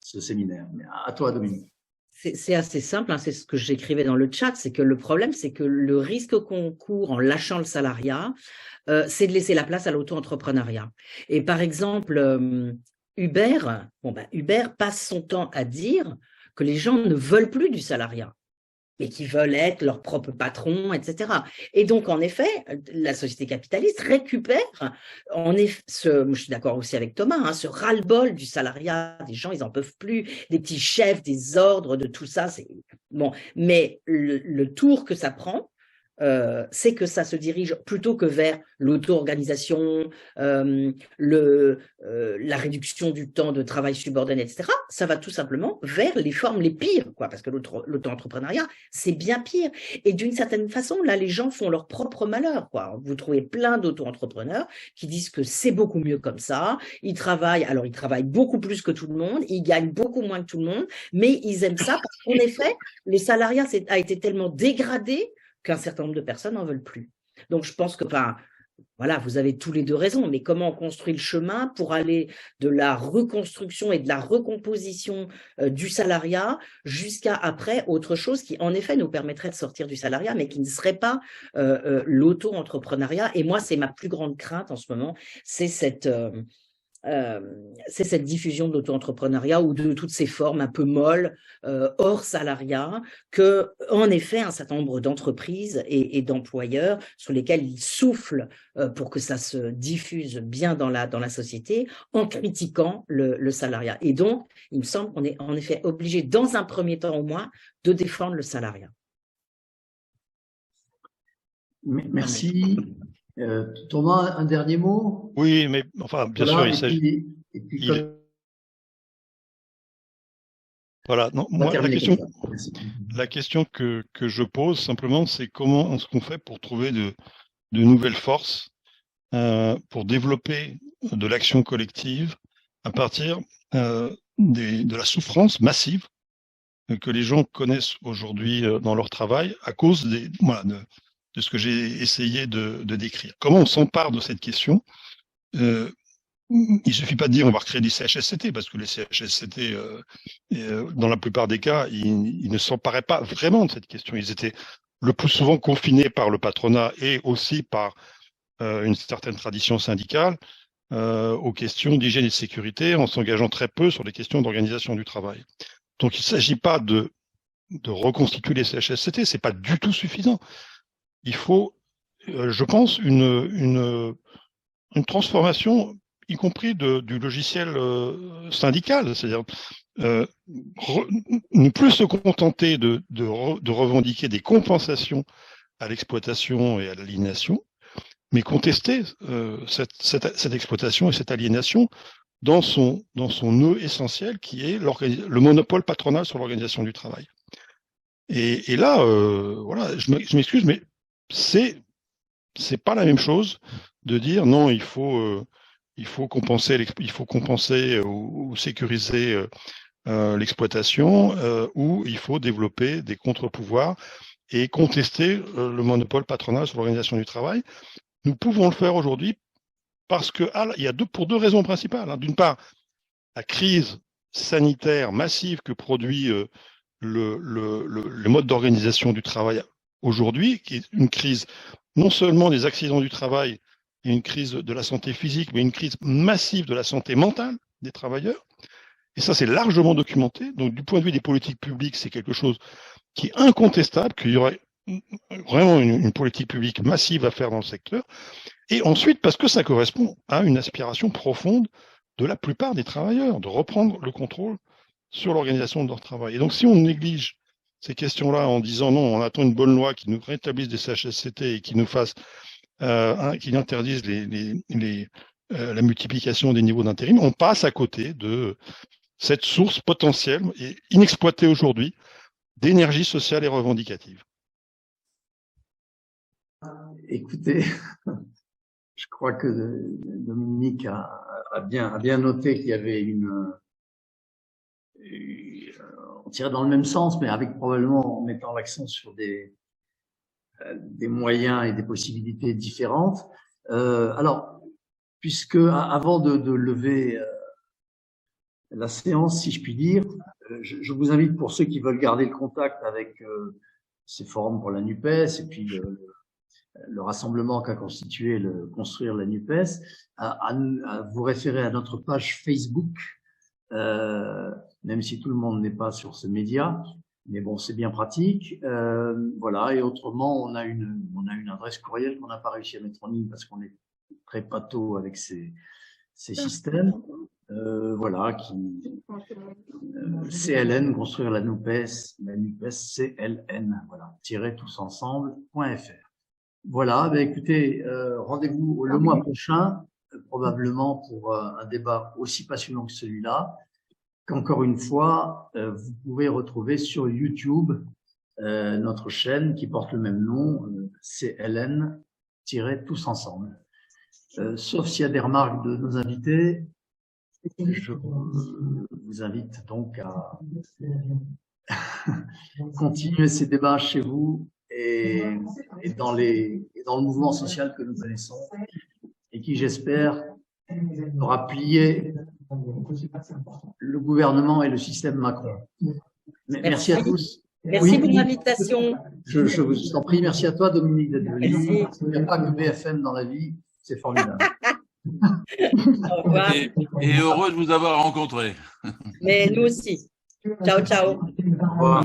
ce séminaire. Mais à toi, Dominique. C'est assez simple, hein, c'est ce que j'écrivais dans le chat, c'est que le problème, c'est que le risque qu'on court en lâchant le salariat, c'est de laisser la place à l'auto-entrepreneuriat. Et par exemple, Uber passe son temps à dire que les gens ne veulent plus du salariat, mais qui veulent être leur propre patron, etc. Et donc, en effet, la société capitaliste récupère, je suis d'accord aussi avec Thomas, hein, ce ras-le-bol du salariat, des gens, ils en peuvent plus, des petits chefs, des ordres, de tout ça, c'est bon. Mais le tour que ça prend, c'est que ça se dirige plutôt que vers l'auto-organisation, la réduction du temps de travail subordonné, etc. Ça va tout simplement vers les formes les pires, quoi, parce que l'auto-entrepreneuriat, c'est bien pire. Et d'une certaine façon, là, les gens font leur propre malheur, quoi. Vous trouvez plein d'auto-entrepreneurs qui disent que c'est beaucoup mieux comme ça. Ils travaillent beaucoup plus que tout le monde, ils gagnent beaucoup moins que tout le monde, mais ils aiment ça parce qu'en effet, le salariat a été tellement dégradé qu'un certain nombre de personnes n'en veulent plus. Donc, je pense que, voilà, vous avez tous les deux raison, mais comment on construit le chemin pour aller de la reconstruction et de la recomposition du salariat jusqu'à après autre chose qui, en effet, nous permettrait de sortir du salariat, mais qui ne serait pas l'auto-entrepreneuriat. Et moi, c'est ma plus grande crainte en ce moment, c'est cette diffusion de l'auto-entrepreneuriat ou de toutes ces formes un peu molles, hors salariat, que, en effet, un certain nombre d'entreprises et d'employeurs sur lesquels ils soufflent pour que ça se diffuse bien dans la société en critiquant le salariat. Et donc, il me semble qu'on est en effet obligé, dans un premier temps au moins, de défendre le salariat. Merci. Thomas, un dernier mot? Oui, mais enfin, bien sûr, il s'agit. Voilà, non, moi, la question que je pose simplement, c'est comment est-ce qu'on fait pour trouver de nouvelles forces, pour développer de l'action collective à partir de la souffrance massive que les gens connaissent aujourd'hui dans leur travail à cause de ce que j'ai essayé de décrire. Comment on s'empare de cette question? Il ne suffit pas de dire on va recréer des CHSCT, parce que les CHSCT, dans la plupart des cas, ils ne s'emparaient pas vraiment de cette question. Ils étaient le plus souvent confinés par le patronat et aussi par une certaine tradition syndicale aux questions d'hygiène et de sécurité, en s'engageant très peu sur les questions d'organisation du travail. Donc il ne s'agit pas de reconstituer les CHSCT, c'est pas du tout suffisant. Il faut, je pense, une transformation, y compris du logiciel syndical, c'est-à-dire ne plus se contenter de revendiquer des compensations à l'exploitation et à l'aliénation, mais contester cette exploitation et cette aliénation dans son nœud essentiel qui est le monopole patronal sur l'organisation du travail. Et là, voilà, je m'excuse, mais c'est pas la même chose de dire non, il faut compenser ou sécuriser l'exploitation, ou il faut développer des contre-pouvoirs et contester le monopole patronal sur l'organisation du travail. Nous pouvons le faire aujourd'hui parce que il y a pour deux raisons principales. D'une part, la crise sanitaire massive que produit le mode d'organisation du travail aujourd'hui, qui est une crise non seulement des accidents du travail et une crise de la santé physique, mais une crise massive de la santé mentale des travailleurs. Et ça, c'est largement documenté. Donc, du point de vue des politiques publiques, c'est quelque chose qui est incontestable, qu'il y aurait vraiment une politique publique massive à faire dans le secteur. Et ensuite, parce que ça correspond à une aspiration profonde de la plupart des travailleurs, de reprendre le contrôle sur l'organisation de leur travail. Et donc, si on néglige ces questions-là en disant non, on attend une bonne loi qui nous rétablisse des CHSCT et qui nous fasse, qui interdise la multiplication des niveaux d'intérim, on passe à côté de cette source potentielle et inexploitée aujourd'hui d'énergie sociale et revendicative. Écoutez, je crois que Dominique a bien noté qu'il y avait on tirait dans le même sens, mais avec probablement en mettant l'accent sur des moyens et des possibilités différentes. Alors, puisque avant de lever la séance, si je puis dire, je vous invite, pour ceux qui veulent garder le contact avec ces forums pour la NUPES et puis le rassemblement qu'a constitué Construire la NUPES, à vous référer à notre page Facebook, même si tout le monde n'est pas sur ce média, mais bon, c'est bien pratique. Voilà. Et autrement, on a une adresse courriel qu'on n'a pas réussi à mettre en ligne parce qu'on est très pâteau avec ces systèmes. Voilà, CLN, Construire la NUPES CLN, voilà, _tousensemble.fr. Voilà, ben écoutez, rendez-vous le mois prochain, probablement pour un débat aussi passionnant que celui-là, qu'encore une fois, vous pouvez retrouver sur YouTube, notre chaîne qui porte le même nom, CLN-Tous Ensemble. Sauf s'il y a des remarques de nos invités, je vous invite donc à continuer ces débats chez vous et dans le mouvement social que nous connaissons et qui, j'espère, aura plié le gouvernement et le système Macron. Merci à tous. Merci pour l'invitation. Je vous en prie, merci à toi, Dominique, d'être venu. Il n'y a pas que BFM dans la vie, c'est formidable. Au revoir. Et heureux de vous avoir rencontré. Mais nous aussi. Ciao, ciao. Au revoir.